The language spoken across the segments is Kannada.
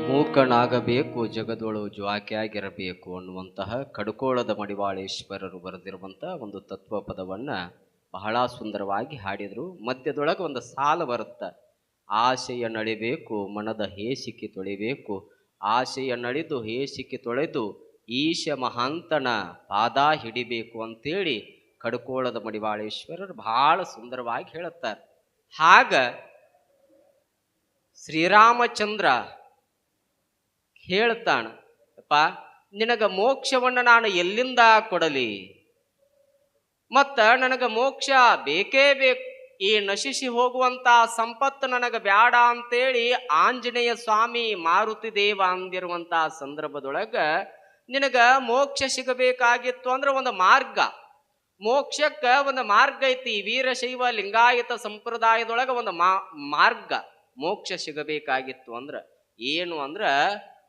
ಮೂಕನಾಗಬೇಕು ಜಗದೊಳು ಜ್ವಾಕೆಯಾಗಿರಬೇಕು ಅನ್ನುವಂತಹ ಕಡ್ಕೋಳದ ಮಡಿವಾಳೇಶ್ವರರು ಬರೆದಿರುವಂತಹ ಒಂದು ತತ್ವ ಪದವನ್ನ ಬಹಳ ಸುಂದರವಾಗಿ ಹಾಡಿದರು. ಮಧ್ಯದೊಳಗೆ ಒಂದು ಸಾಲು ಬರುತ್ತೆ. ಆಶೆಯ ನಳಿಬೇಕು ಮನದ ಹೇಸಿಕೆ ತೊಳಿಬೇಕು, ಆಶೆಯ ನಳಿದು ಹೇಸಿಕೆ ತೊಳೆದು ಈಶ ಮಹಾಂತನ ಪಾದ ಹಿಡಿಬೇಕು ಅಂತೇಳಿ ಕಡ್ಕೋಳದ ಮಡಿವಾಳೇಶ್ವರರು ಬಹಳ ಸುಂದರವಾಗಿ ಹೇಳುತ್ತಾರೆ. ಹಾಗ ಶ್ರೀರಾಮಚಂದ್ರ ಹೇಳ್ತಾನ, ಅಪ್ಪ ನಿನಗ ಮೋಕ್ಷವನ್ನ ನಾನು ಎಲ್ಲಿಂದ ಕೊಡಲಿ? ಮತ್ತ ನನಗ ಮೋಕ್ಷ ಬೇಕೇ ಬೇಕು, ಈ ನಶಿಸಿ ಹೋಗುವಂತ ಸಂಪತ್ತು ನನಗ ಬ್ಯಾಡ ಅಂತೇಳಿ ಆಂಜನೇಯ ಸ್ವಾಮಿ ಮಾರುತಿ ದೇವ ಅಂದಿರುವಂತ ಸಂದರ್ಭದೊಳಗ ನಿನಗ ಮೋಕ್ಷ ಸಿಗಬೇಕಾಗಿತ್ತು ಅಂದ್ರೆ ಒಂದು ಮಾರ್ಗ, ಮೋಕ್ಷಕ್ಕ ಒಂದು ಮಾರ್ಗ ಐತಿ. ವೀರಶೈವ ಲಿಂಗಾಯತ ಸಂಪ್ರದಾಯದೊಳಗ ಒಂದು ಮಾರ್ಗ ಮೋಕ್ಷ ಸಿಗಬೇಕಾಗಿತ್ತು ಅಂದ್ರ ಏನು ಅಂದ್ರ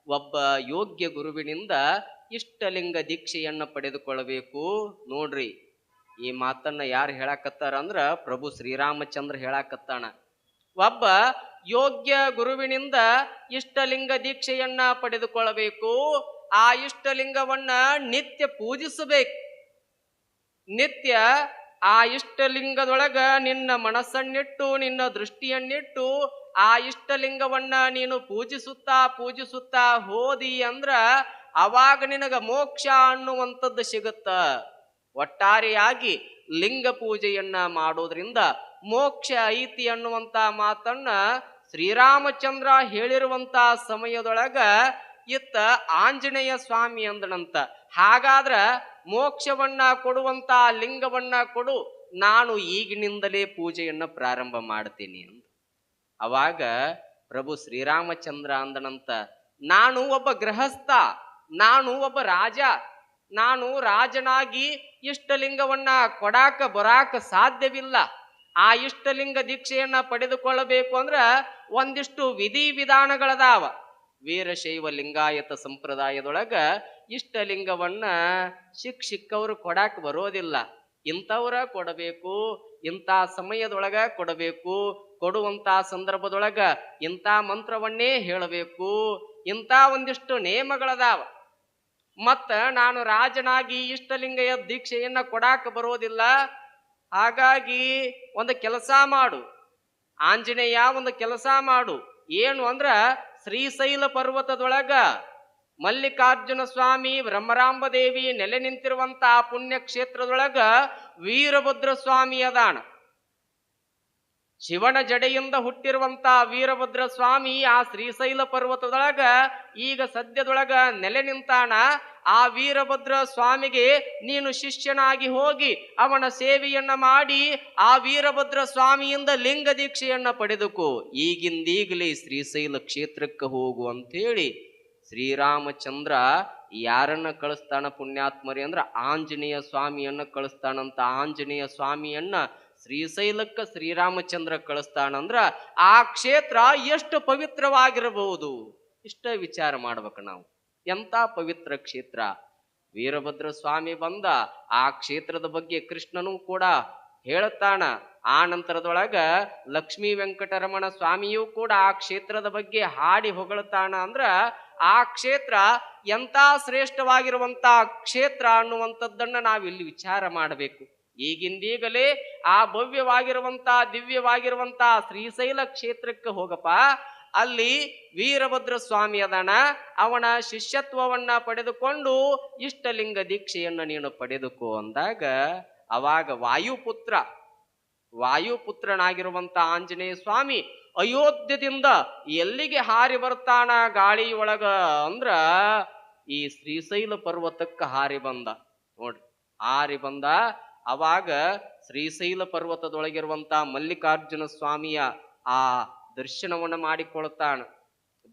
ಒಬ್ಬ ಯೋಗ್ಯ ಗುರುವಿನಿಂದ ಇಷ್ಟಲಿಂಗ ದೀಕ್ಷೆಯನ್ನು ಪಡೆದುಕೊಳ್ಳಬೇಕು. ನೋಡ್ರಿ, ಈ ಮಾತನ್ನ ಯಾರು ಹೇಳಾಕತ್ತಾರ ಅಂದ್ರ ಪ್ರಭು ಶ್ರೀರಾಮಚಂದ್ರ ಹೇಳಾಕತ್ತಾನ. ಒಬ್ಬ ಯೋಗ್ಯ ಗುರುವಿನಿಂದ ಇಷ್ಟಲಿಂಗ ದೀಕ್ಷೆಯನ್ನ ಪಡೆದುಕೊಳ್ಳಬೇಕು. ಆ ಇಷ್ಟಲಿಂಗವನ್ನ ನಿತ್ಯ ಪೂಜಿಸಬೇಕು. ನಿತ್ಯ ಆ ಇಷ್ಟಲಿಂಗದೊಳಗ ನಿನ್ನ ಮನಸ್ಸನ್ನಿಟ್ಟು ನಿನ್ನ ದೃಷ್ಟಿಯನ್ನಿಟ್ಟು ಆ ಇಷ್ಟಲಿಂಗವನ್ನ ನೀನು ಪೂಜಿಸುತ್ತಾ ಹೋದಿ ಅಂದ್ರ ಅವಾಗ ನಿನಗ ಮೋಕ್ಷ ಅನ್ನುವಂಥದ್ದು ಸಿಗುತ್ತ. ಒಟ್ಟಾರೆಯಾಗಿ ಲಿಂಗ ಪೂಜೆಯನ್ನ ಮಾಡೋದ್ರಿಂದ ಮೋಕ್ಷ ಐತಿ ಅನ್ನುವಂತ ಮಾತನ್ನ ಶ್ರೀರಾಮಚಂದ್ರ ಹೇಳಿರುವಂತ ಸಮಯದೊಳಗ ಇತ್ತ ಆಂಜನೇಯ ಸ್ವಾಮಿ ಅಂದನಂತ. ಹಾಗಾದ್ರ ಮೋಕ್ಷವನ್ನ ಕೊಡುವಂತ ಲಿಂಗವನ್ನ ಕೊಡು, ನಾನು ಈಗಿನಿಂದಲೇ ಪೂಜೆಯನ್ನ ಪ್ರಾರಂಭ ಮಾಡ್ತೀನಿ ಅಂತ. ಅವಾಗ ಪ್ರಭು ಶ್ರೀರಾಮಚಂದ್ರ ಅಂದನಂತ, ನಾನು ಒಬ್ಬ ಗೃಹಸ್ಥ, ನಾನು ಒಬ್ಬ ರಾಜ, ನಾನು ರಾಜನಾಗಿ ಇಷ್ಟಲಿಂಗವನ್ನ ಕೊಡಾಕ ಬರಾಕ ಸಾಧ್ಯವಿಲ್ಲ. ಆ ಇಷ್ಟಲಿಂಗ ದೀಕ್ಷೆಯನ್ನ ಪಡೆದುಕೊಳ್ಳಬೇಕು ಅಂದ್ರ ಒಂದಿಷ್ಟು ವಿಧಿ ವಿಧಾನಗಳದಾವ. ವೀರಶೈವ ಲಿಂಗಾಯತ ಸಂಪ್ರದಾಯದೊಳಗ ಇಷ್ಟಲಿಂಗವನ್ನ ಸಿಕ್ಕವರು ಕೊಡಾಕ ಬರೋದಿಲ್ಲ. ಇಂಥವ್ರ ಕೊಡಬೇಕು, ಇಂಥ ಸಮಯದೊಳಗ ಕೊಡಬೇಕು, ಕೊಡುವಂತ ಸಂದರ್ಭದೊಳಗ ಇಂಥ ಮಂತ್ರವನ್ನೇ ಹೇಳಬೇಕು, ಇಂಥ ಒಂದಿಷ್ಟು ನೇಮಗಳದಾವ. ಮತ್ತ ನಾನು ರಾಜನಾಗಿ ಇಷ್ಟಲಿಂಗ ದೀಕ್ಷೆಯನ್ನ ಕೊಡಾಕ ಬರೋದಿಲ್ಲ. ಹಾಗಾಗಿ ಒಂದು ಕೆಲಸ ಮಾಡು ಆಂಜನೇಯ, ಒಂದು ಕೆಲಸ ಮಾಡು. ಏನು ಅಂದ್ರ ಶ್ರೀಶೈಲ ಪರ್ವತದೊಳಗ ಮಲ್ಲಿಕಾರ್ಜುನ ಸ್ವಾಮಿ ಬ್ರಹ್ಮರಾಂಬ ದೇವಿ ನೆಲೆ ನಿಂತಿರುವಂತ ಪುಣ್ಯ ಕ್ಷೇತ್ರದೊಳಗ ವೀರಭದ್ರ ಸ್ವಾಮಿ ಅದಾನ. ಶಿವನ ಜಡೆಯಿಂದ ಹುಟ್ಟಿರುವಂತ ವೀರಭದ್ರ ಸ್ವಾಮಿ ಆ ಶ್ರೀಶೈಲ ಪರ್ವತದೊಳಗ ಈಗ ಸದ್ಯದೊಳಗ ನೆಲೆ ನಿಂತಾನ. ಆ ವೀರಭದ್ರ ಸ್ವಾಮಿಗೆ ನೀನು ಶಿಷ್ಯನಾಗಿ ಹೋಗಿ ಅವನ ಸೇವೆಯನ್ನ ಮಾಡಿ ಆ ವೀರಭದ್ರ ಸ್ವಾಮಿಯಿಂದ ಲಿಂಗ ದೀಕ್ಷೆಯನ್ನ ಪಡೆದುಕೋ. ಈಗಿಂದೀಗಲೇ ಶ್ರೀಶೈಲ ಕ್ಷೇತ್ರಕ್ಕೆ ಹೋಗು ಅಂತೇಳಿ ಶ್ರೀರಾಮಚಂದ್ರ ಯಾರನ್ನ ಕಳಿಸ್ತಾನ ಪುಣ್ಯಾತ್ಮರಿ ಅಂದ್ರ ಆಂಜನೇಯ ಸ್ವಾಮಿಯನ್ನ ಕಳಿಸ್ತಾನಂತ. ಆಂಜನೇಯ ಸ್ವಾಮಿಯನ್ನ ಶ್ರೀಶೈಲಕ್ಕ ಶ್ರೀರಾಮಚಂದ್ರ ಕಳಿಸ್ತಾನಂದ್ರ ಆ ಕ್ಷೇತ್ರ ಎಷ್ಟು ಪವಿತ್ರವಾಗಿರಬಹುದು ಇಷ್ಟ ವಿಚಾರ ಮಾಡ್ಬೇಕು ನಾವು. ಎಂತ ಪವಿತ್ರ ಕ್ಷೇತ್ರ. ವೀರಭದ್ರ ಸ್ವಾಮಿ ಬಂದ ಆ ಕ್ಷೇತ್ರದ ಬಗ್ಗೆ ಕೃಷ್ಣನೂ ಕೂಡ ಹೇಳುತ್ತಾನ. ಆ ನಂತರದೊಳಗ ಲಕ್ಷ್ಮೀ ವೆಂಕಟರಮಣ ಸ್ವಾಮಿಯೂ ಕೂಡ ಆ ಕ್ಷೇತ್ರದ ಬಗ್ಗೆ ಹಾಡಿ ಹೊಗಳುತ್ತಾನ. ಅಂದ್ರ ಆ ಕ್ಷೇತ್ರ ಎಂತ ಶ್ರೇಷ್ಠವಾಗಿರುವಂತ ಕ್ಷೇತ್ರ ಅನ್ನುವಂಥದ್ದನ್ನ ನಾವಿಲ್ಲಿ ವಿಚಾರ ಮಾಡಬೇಕು. ಈಗಿಂದೀಗಲೇ ಆ ಭವ್ಯವಾಗಿರುವಂತ ದಿವ್ಯವಾಗಿರುವಂತ ಶ್ರೀಶೈಲ ಕ್ಷೇತ್ರಕ್ಕೆ ಹೋಗಪ್ಪ. ಅಲ್ಲಿ ವೀರಭದ್ರ ಸ್ವಾಮಿ ಅದಾನ, ಅವನ ಶಿಷ್ಯತ್ವವನ್ನ ಪಡೆದುಕೊಂಡು ಇಷ್ಟಲಿಂಗ ದೀಕ್ಷೆಯನ್ನು ನೀನು ಪಡೆದುಕೋ ಅಂದಾಗ ಅವಾಗ ವಾಯುಪುತ್ರನಾಗಿರುವಂತ ಆಂಜನೇಯ ಸ್ವಾಮಿ ಅಯೋಧ್ಯದಿಂದ ಎಲ್ಲಿಗೆ ಹಾರಿ ಬರ್ತಾನ ಗಾಳಿಯೊಳಗ ಅಂದ್ರ ಈ ಶ್ರೀಶೈಲ ಪರ್ವತಕ್ಕೆ ಹಾರಿ ಬಂದ. ನೋಡ್ರಿ, ಹಾರಿ ಬಂದ. ಅವಾಗ ಶ್ರೀಶೈಲ ಪರ್ವತದೊಳಗಿರುವಂತ ಮಲ್ಲಿಕಾರ್ಜುನ ಸ್ವಾಮಿಯ ಆ ದರ್ಶನವನ್ನು ಮಾಡಿಕೊಳ್ತಾನ.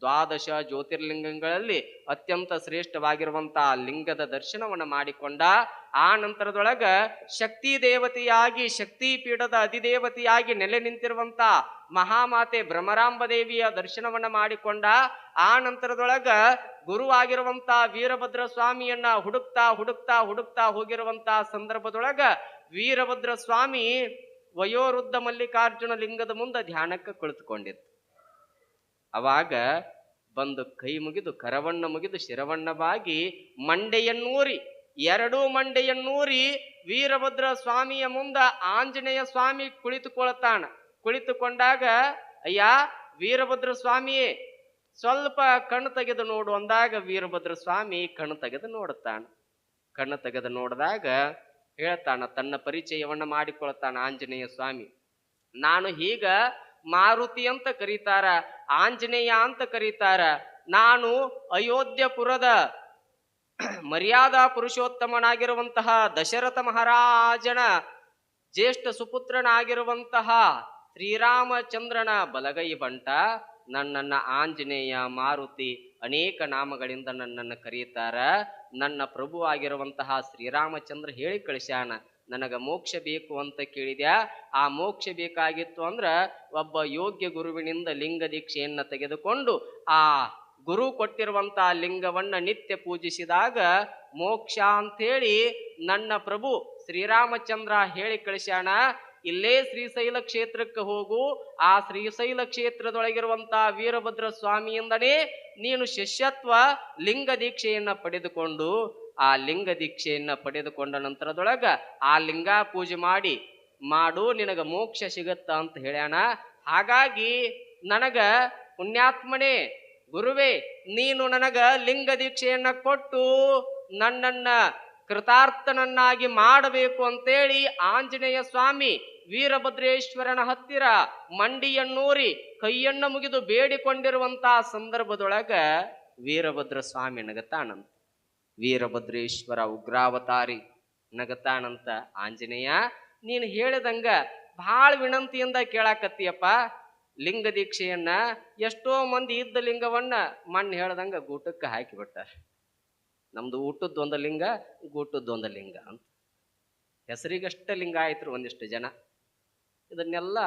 ದ್ವಾದಶ ಜ್ಯೋತಿರ್ಲಿಂಗಗಳಲ್ಲಿ ಅತ್ಯಂತ ಶ್ರೇಷ್ಠವಾಗಿರುವಂತ ಲಿಂಗದ ದರ್ಶನವನ್ನು ಮಾಡಿಕೊಂಡ. ಆ ನಂತರದೊಳಗ ಶಕ್ತಿ ದೇವತೆಯಾಗಿ ಶಕ್ತಿ ಪೀಠದ ಅಧಿದೇವತೆಯಾಗಿ ನೆಲೆ ನಿಂತಿರುವಂತ ಮಹಾಮಾತೆ ಬ್ರಹ್ಮರಾಂಬ ದೇವಿಯ ದರ್ಶನವನ್ನ ಮಾಡಿಕೊಂಡ. ಆ ನಂತರದೊಳಗ ಗುರುವಾಗಿರುವಂತ ವೀರಭದ್ರ ಸ್ವಾಮಿಯನ್ನ ಹುಡುಕ್ತಾ ಹೋಗಿರುವಂತ ಸಂದರ್ಭದೊಳಗ ವೀರಭದ್ರ ಸ್ವಾಮಿ ವಯೋವೃದ್ಧ ಮಲ್ಲಿಕಾರ್ಜುನ ಲಿಂಗದ ಮುಂದೆ ಧ್ಯಾನಕ್ಕೆ ಕುಳಿತುಕೊಂಡಿತ್ತು. ಅವಾಗ ಬಂದು ಕೈ ಮುಗಿದು ಕರವಣ್ಣ ಮುಗಿದು ಶಿರವಣ್ಣ ಬಾಗಿ ಮಂಡೆಯನ್ನೂರಿ, ಎರಡೂ ಮಂಡೆಯನ್ನೂರಿ ವೀರಭದ್ರ ಸ್ವಾಮಿಯ ಮುಂದ ಆಂಜನೇಯ ಸ್ವಾಮಿ ಕುಳಿತುಕೊಳ್ತಾನ. ಕುಳಿತುಕೊಂಡಾಗ, ಅಯ್ಯ ವೀರಭದ್ರ ಸ್ವಾಮಿಯೇ ಸ್ವಲ್ಪ ಕಣ್ಣು ತೆಗೆದು ನೋಡು ಅಂದಾಗ ವೀರಭದ್ರ ಸ್ವಾಮಿ ಕಣ್ಣು ತೆಗೆದು ನೋಡುತ್ತಾನ. ಕಣ್ಣು ತೆಗೆದು ನೋಡಿದಾಗ ಹೇಳ್ತಾನ, ತನ್ನ ಪರಿಚಯವನ್ನ ಮಾಡಿಕೊಳ್ತಾನ ಆಂಜನೇಯ ಸ್ವಾಮಿ. ನಾನು ಹೀಗ ಮಾರುತಿ ಅಂತ ಕರೀತಾರ, ಆಂಜನೇಯ ಅಂತ ಕರೀತಾರ. ನಾನು ಅಯೋಧ್ಯಪುರದ ಮರ್ಯಾದಾ ಪುರುಷೋತ್ತಮನಾಗಿರುವಂತಹ ದಶರಥ ಮಹಾರಾಜನ ಜ್ಯೇಷ್ಠ ಸುಪುತ್ರನಾಗಿರುವಂತಹ ಶ್ರೀರಾಮಚಂದ್ರನ ಬಲಗೈ ಬಂಟ. ನನ್ನನ್ನ ಆಂಜನೇಯ, ಮಾರುತಿ ಅನೇಕ ನಾಮಗಳಿಂದ ನನ್ನನ್ನು ಕರೀತಾರ. ನನ್ನ ಪ್ರಭು ಆಗಿರುವಂತಹ ಶ್ರೀರಾಮಚಂದ್ರ ಹೇಳಿ ಕಳಿಸ್ಯಾನ, ನನಗ ಮೋಕ್ಷ ಬೇಕು ಅಂತ ಕೇಳಿದ್ಯಾ. ಆ ಮೋಕ್ಷ ಬೇಕಾಗಿತ್ತು ಅಂದ್ರ ಒಬ್ಬ ಯೋಗ್ಯ ಗುರುವಿನಿಂದ ಲಿಂಗ ದೀಕ್ಷೆಯನ್ನ ತೆಗೆದುಕೊಂಡು ಆ ಗುರು ಕೊಟ್ಟಿರುವಂತಹ ಲಿಂಗವನ್ನ ನಿತ್ಯ ಪೂಜಿಸಿದಾಗ ಮೋಕ್ಷ ಅಂಥೇಳಿ ನನ್ನ ಪ್ರಭು ಶ್ರೀರಾಮಚಂದ್ರ ಹೇಳಿ ಕಳಿಸ್ಯಾನ. ಇಲ್ಲೇ ಶ್ರೀಶೈಲ ಕ್ಷೇತ್ರಕ್ಕೆ ಹೋಗು, ಆ ಶ್ರೀಶೈಲ ಕ್ಷೇತ್ರದೊಳಗಿರುವಂತಹ ವೀರಭದ್ರ ಸ್ವಾಮಿಯಿಂದನೇ ನೀನು ಶಿಷ್ಯತ್ವ ಲಿಂಗ ದೀಕ್ಷೆಯನ್ನ ಪಡೆದುಕೊಂಡು, ಆ ಲಿಂಗ ದೀಕ್ಷೆಯನ್ನ ಪಡೆದುಕೊಂಡ ನಂತರದೊಳಗ ಆ ಲಿಂಗ ಪೂಜೆ ಮಾಡು, ನಿನಗ ಮೋಕ್ಷ ಸಿಗತ್ತ ಅಂತ ಹೇಳ್ಯಾನ. ಹಾಗಾಗಿ ನನಗ ಪುಣ್ಯಾತ್ಮನೇ ಗುರುವೇ, ನೀನು ನನಗ ಲಿಂಗ ದೀಕ್ಷೆಯನ್ನ ಕೊಟ್ಟು ನನ್ನನ್ನ ಕೃತಾರ್ಥನನ್ನಾಗಿ ಮಾಡಬೇಕು ಅಂತೇಳಿ ಆಂಜನೇಯ ಸ್ವಾಮಿ ವೀರಭದ್ರೇಶ್ವರನ ಹತ್ತಿರ ಮಂಡಿಯನ್ನೂರಿ ಕೈಯನ್ನ ಮುಗಿದು ಬೇಡಿಕೊಂಡಿರುವಂತಹ ಸಂದರ್ಭದೊಳಗ ವೀರಭದ್ರ ಸ್ವಾಮಿ ನಗತಾನಂತ. ವೀರಭದ್ರೇಶ್ವರ ಉಗ್ರಾವತಾರಿ ನಗತಾನಂತ. ಆಂಜನೇಯ, ನೀನು ಹೇಳಿದಂಗ ಬಹಳ ವಿನಂತಿಯಿಂದ ಕೇಳಾಕತ್ತೀಯಪ್ಪ. ಲಿಂಗ ದೀಕ್ಷೆಯನ್ನ ಎಷ್ಟೋ ಮಂದಿ ಇದ್ದ ಲಿಂಗವನ್ನ ಮಣ್ಣು ಹೇಳ್ದಂಗ ಗೂಟಕ್ಕೆ ಹಾಕಿಬಿಟ್ಟಾರ. ನಮ್ದು ಊಟದ್ದೊಂದು ಲಿಂಗ, ಗೂಟದ್ದೊಂದು ಲಿಂಗ ಅಂತ ಹೆಸರಿಗಷ್ಟ ಲಿಂಗಾಯತರು ಒಂದಿಷ್ಟು ಜನ. ಇದನ್ನೆಲ್ಲ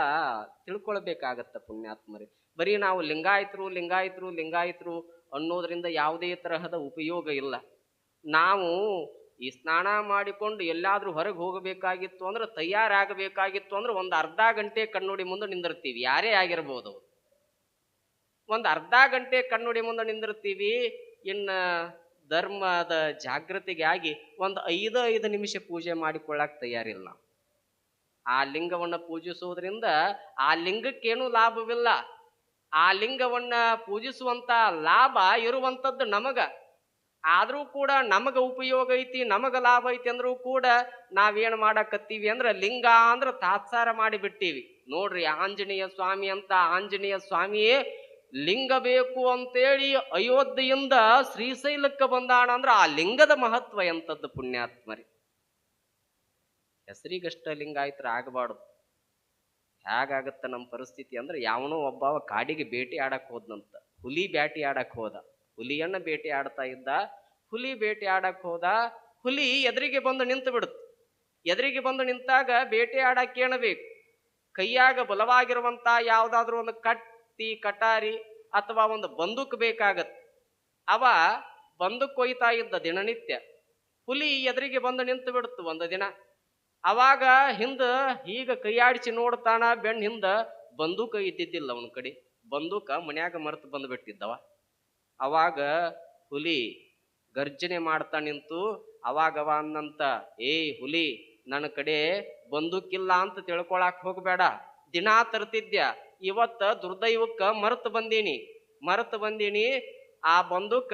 ತಿಳ್ಕೊಳ್ಬೇಕಾಗತ್ತ ಪುಣ್ಯಾತ್ಮರಿ. ಬರೀ ನಾವು ಲಿಂಗಾಯತರು ಲಿಂಗಾಯತರು ಲಿಂಗಾಯತರು ಅನ್ನೋದ್ರಿಂದ ಯಾವುದೇ ತರಹದ ಉಪಯೋಗ ಇಲ್ಲ. ನಾವು ಈ ಸ್ನಾನ ಮಾಡಿಕೊಂಡು ಎಲ್ಲಾದ್ರೂ ಹೊರಗೆ ಹೋಗಬೇಕಾಗಿತ್ತು ಅಂದ್ರೆ, ತಯಾರಾಗಬೇಕಾಗಿತ್ತು ಅಂದ್ರೆ ಒಂದು ಅರ್ಧ ಗಂಟೆ ಕಣ್ಣುಡಿ ಮುಂದೆ ನಿಂದಿರ್ತೀವಿ. ಯಾರೇ ಆಗಿರ್ಬೋದು, ಒಂದು ಅರ್ಧ ಗಂಟೆ ಕಣ್ಣುಡಿ ಮುಂದೆ ನಿಂದಿರ್ತೀವಿ. ಇನ್ನ ಧರ್ಮದ ಜಾಗೃತಿಗೆ ಆಗಿ ಒಂದು 5 ನಿಮಿಷ ಪೂಜೆ ಮಾಡಿಕೊಳ್ಳಕ್ ತಯಾರಿಲ್ಲ. ಆ ಲಿಂಗವನ್ನ ಪೂಜಿಸುವುದರಿಂದ ಆ ಲಿಂಗಕ್ಕೇನು ಲಾಭವಿಲ್ಲ. ಆ ಲಿಂಗವನ್ನ ಪೂಜಿಸುವಂತ ಲಾಭ ಇರುವಂತದ್ದು ನಮಗ. ಆದ್ರೂ ಕೂಡ ನಮಗ ಉಪಯೋಗ ಐತಿ, ನಮಗ ಲಾಭ ಐತಿ ಅಂದ್ರೂ ಕೂಡ ನಾವೇನ್ ಮಾಡಕತ್ತೀವಿ ಅಂದ್ರೆ ಲಿಂಗ ಅಂದ್ರ ತಾತ್ಸಾರ ಮಾಡಿಬಿಟ್ಟೀವಿ. ನೋಡ್ರಿ, ಆಂಜನೇಯ ಸ್ವಾಮಿ ಅಂತ ಆಂಜನೇಯ ಸ್ವಾಮಿಯೇ ಲಿಂಗ ಬೇಕು ಅಂತೇಳಿ ಅಯೋಧ್ಯೆಯಿಂದ ಶ್ರೀಶೈಲಕ್ಕೆ ಬಂದಾಣ ಅಂದ್ರ ಆ ಲಿಂಗದ ಮಹತ್ವ ಎಂತದ್ದು ಪುಣ್ಯಾತ್ಮರಿ. ಹೆಸರಿಗಷ್ಟ ಲಿಂಗಾಯತರ ಆಗಬಾರ್ದು. ಹೇಗಾಗತ್ತ ನಮ್ಮ ಪರಿಸ್ಥಿತಿ ಅಂದ್ರೆ, ಯಾವನೋ ಒಬ್ಬ ಕಾಡಿಗೆ ಬೇಟೆ ಆಡಕ್ ಹೋದ್ನಂತ. ಹುಲಿ ಬೇಟೆ ಆಡಕ್ ಹೋದ, ಹುಲಿಯನ್ನ ಬೇಟೆ ಆಡ್ತಾ ಇದ್ದ. ಹುಲಿ ಬೇಟೆ ಆಡಕ್ ಹೋದ, ಹುಲಿ ಎದುರಿಗೆ ಬಂದು ನಿಂತು ಬಿಡುತ್ತೆ. ಎದುರಿಗೆ ಬಂದು ನಿಂತಾಗ ಬೇಟೆ ಆಡಕ್ಕೆ ಏನು ಬೇಕು? ಕೈಯಾಗ ಬಲವಾಗಿರುವಂತ ಯಾವ್ದಾದ್ರು ಒಂದು ಕತ್ತಿ, ಕಟಾರಿ ಅಥವಾ ಒಂದು ಬಂದೂಕ್ ಬೇಕಾಗತ್ತೆ. ಅವ ಬಂದೂಕ್ ಕೊಯ್ತಾ ಇದ್ದ ದಿನನಿತ್ಯ. ಹುಲಿ ಎದುರಿಗೆ ಬಂದು ನಿಂತು ಬಿಡುತ್ತು ಒಂದು ದಿನ. ಅವಾಗ ಹಿಂದ ಈಗ ಕೈಯಾಡಿಸಿ ನೋಡ್ತಾನ, ಬೆಣ್ಣ ಹಿಂದ ಬಂದೂಕ ಇದ್ದಿದ್ದಿಲ್ಲ ಅವನ ಕಡೆ. ಬಂದೂಕ ಮನ್ಯಾಗ ಮರೆತು ಬಂದ್ಬಿಟ್ಟಿದ್ದವ. ಅವಾಗ ಹುಲಿ ಗರ್ಜನೆ ಮಾಡ್ತಾ ನಿಂತು ಅವಾಗವ ಅನ್ನಂತ, ಹುಲಿ, ನನ್ನ ಕಡೆ ಬಂದೂಕಿಲ್ಲ ಅಂತ ತಿಳ್ಕೊಳಕ್ ಹೋಗ್ಬೇಡ. ದಿನಾ ತರ್ತಿದ್ಯ, ಇವತ್ತ ದುರ್ದೈವಕ್ಕ ಮರೆತು ಬಂದೀನಿ. ಆ ಬಂದೂಕ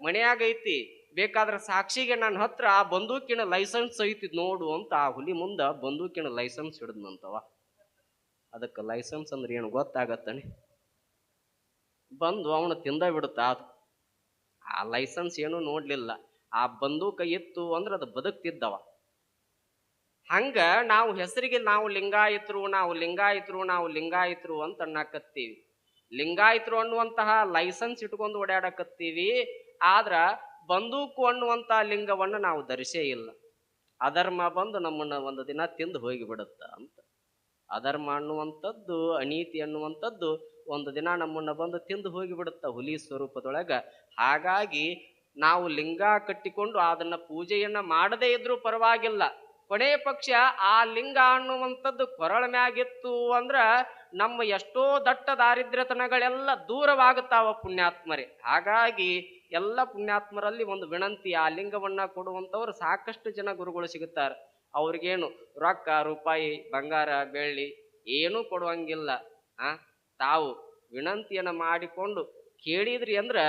ಮನ್ಯಾಗ ಐತಿ, ಬೇಕಾದ್ರೆ ಸಾಕ್ಷಿಗೆ ನನ್ನ ಹತ್ರ ಆ ಬಂದೂಕಿನ ಲೈಸೆನ್ಸ್ ಐತಿ ನೋಡು ಅಂತ ಆ ಹುಲಿ ಮುಂದ ಬಂದೂಕಿನ ಲೈಸೆನ್ಸ್ ಹಿಡಿದ್ನಂತವ. ಅದಕ್ಕೆ ಲೈಸೆನ್ಸ್ ಅಂದ್ರೆ ಏನು ಗೊತ್ತಾಗತ್ತಾನೆ? ಬಂದು ಅವನು ತಿಂದ ಬಿಡುತ್ತಾ. ಆ ಲೈಸೆನ್ಸ್ ಏನು ನೋಡ್ಲಿಲ್ಲ. ಆ ಬಂದೂಕ ಇತ್ತು ಅಂದ್ರೆ ಅದು ಬದುಕ್ತಿದ್ದವ. ಹಂಗ ನಾವು ಹೆಸರಿಗೆ ನಾವು ಲಿಂಗಾಯತರು ಅಂತ ಅನ್ನಕತ್ತೀವಿ. ಲಿಂಗಾಯತರು ಅನ್ನುವಂತಹ ಲೈಸೆನ್ಸ್ ಇಟ್ಕೊಂಡು ಓಡಾಡಕತ್ತೀವಿ. ಆದ್ರ ಬಂದೂಕು ಅನ್ನುವಂತ ಲಿಂಗವನ್ನು ನಾವು ಧರಿಸೇ ಇಲ್ಲ. ಅಧರ್ಮ ಬಂದು ನಮ್ಮನ್ನ ಒಂದು ದಿನ ತಿಂದು ಹೋಗಿಬಿಡುತ್ತ ಅಂತ. ಅಧರ್ಮ ಅನ್ನುವಂಥದ್ದು, ಅನೀತಿ ಅನ್ನುವಂಥದ್ದು ಒಂದು ದಿನ ನಮ್ಮನ್ನ ಬಂದು ತಿಂದು ಹೋಗಿಬಿಡುತ್ತ ಹುಲಿ ಸ್ವರೂಪದೊಳಗ. ಹಾಗಾಗಿ ನಾವು ಲಿಂಗ ಕಟ್ಟಿಕೊಂಡು ಅದನ್ನ ಪೂಜೆಯನ್ನ ಮಾಡದೇ ಇದ್ರೂ ಪರವಾಗಿಲ್ಲ. ಕೊನೆ ಪಕ್ಷ ಆ ಲಿಂಗ ಅನ್ನುವಂಥದ್ದು ಕೊರಳ ಮ್ಯಾಗಿತ್ತು ಅಂದ್ರ ನಮ್ಮ ಎಷ್ಟೋ ದಟ್ಟ ದಾರಿದ್ರ್ಯತನಗಳೆಲ್ಲ ದೂರವಾಗುತ್ತಾವ ಪುಣ್ಯಾತ್ಮರೇ. ಹಾಗಾಗಿ ಎಲ್ಲ ಪುಣ್ಯಾತ್ಮರಲ್ಲಿ ಒಂದು ವಿನಂತಿ, ಆ ಲಿಂಗವನ್ನ ಕೊಡುವಂಥವ್ರು ಸಾಕಷ್ಟು ಜನ ಗುರುಗಳು ಸಿಗುತ್ತಾರೆ. ಅವ್ರಿಗೇನು ರೊಕ್ಕ ರೂಪಾಯಿ ಬಂಗಾರ ಬೆಳ್ಳಿ ಏನೂ ಕೊಡುವಂಗಿಲ್ಲ. ತಾವು ವಿನಂತಿಯನ್ನ ಮಾಡಿಕೊಂಡು ಕೇಳಿದ್ರಿ ಅಂದ್ರ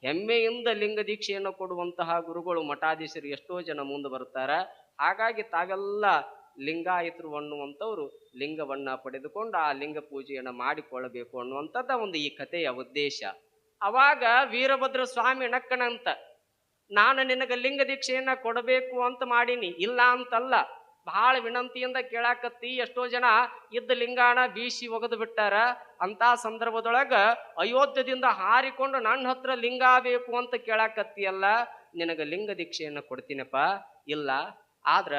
ಹೆಮ್ಮೆಯಿಂದ ಲಿಂಗ ದೀಕ್ಷೆಯನ್ನು ಕೊಡುವಂತಹ ಗುರುಗಳು ಮಠಾಧೀಶರು ಎಷ್ಟೋ ಜನ ಮುಂದೆ ಬರ್ತಾರ. ಹಾಗಾಗಿ ತಾವೆಲ್ಲ ಲಿಂಗಾಯತರು ಅನ್ನುವಂಥವ್ರು ಲಿಂಗವನ್ನ ಪಡೆದುಕೊಂಡು ಆ ಲಿಂಗ ಪೂಜೆಯನ್ನ ಮಾಡಿಕೊಳ್ಳಬೇಕು ಅನ್ನುವಂಥದ್ದ ಒಂದು ಈ ಕಥೆಯ ಉದ್ದೇಶ. ಅವಾಗ ವೀರಭದ್ರ ಸ್ವಾಮಿ ನಕ್ಕನಂತ, ನಾನು ನಿನಗೆ ಲಿಂಗ ದೀಕ್ಷೆಯನ್ನ ಕೊಡಬೇಕು ಅಂತ ಮಾಡೀನಿ, ಇಲ್ಲ ಅಂತಲ್ಲ, ಬಹಳ ವಿನಂತಿಯಿಂದ ಕೇಳಾಕತ್ತಿ. ಎಷ್ಟೋ ಜನ ಇದ್ದ ಲಿಂಗಾಣ ಬೀಸಿ ಒಗೆದು ಬಿಟ್ಟಾರ. ಅಂತ ಸಂದರ್ಭದೊಳಗ ಅಯೋಧ್ಯದಿಂದ ಹಾರಿಕೊಂಡು ನನ್ನ ಹತ್ರ ಲಿಂಗ ಬೇಕು ಅಂತ ಕೇಳಾಕತ್ತಿಯಲ್ಲ, ನಿನಗ ಲಿಂಗ ದೀಕ್ಷೆಯನ್ನ ಕೊಡ್ತೀನಪ್ಪ. ಇಲ್ಲ, ಆದ್ರ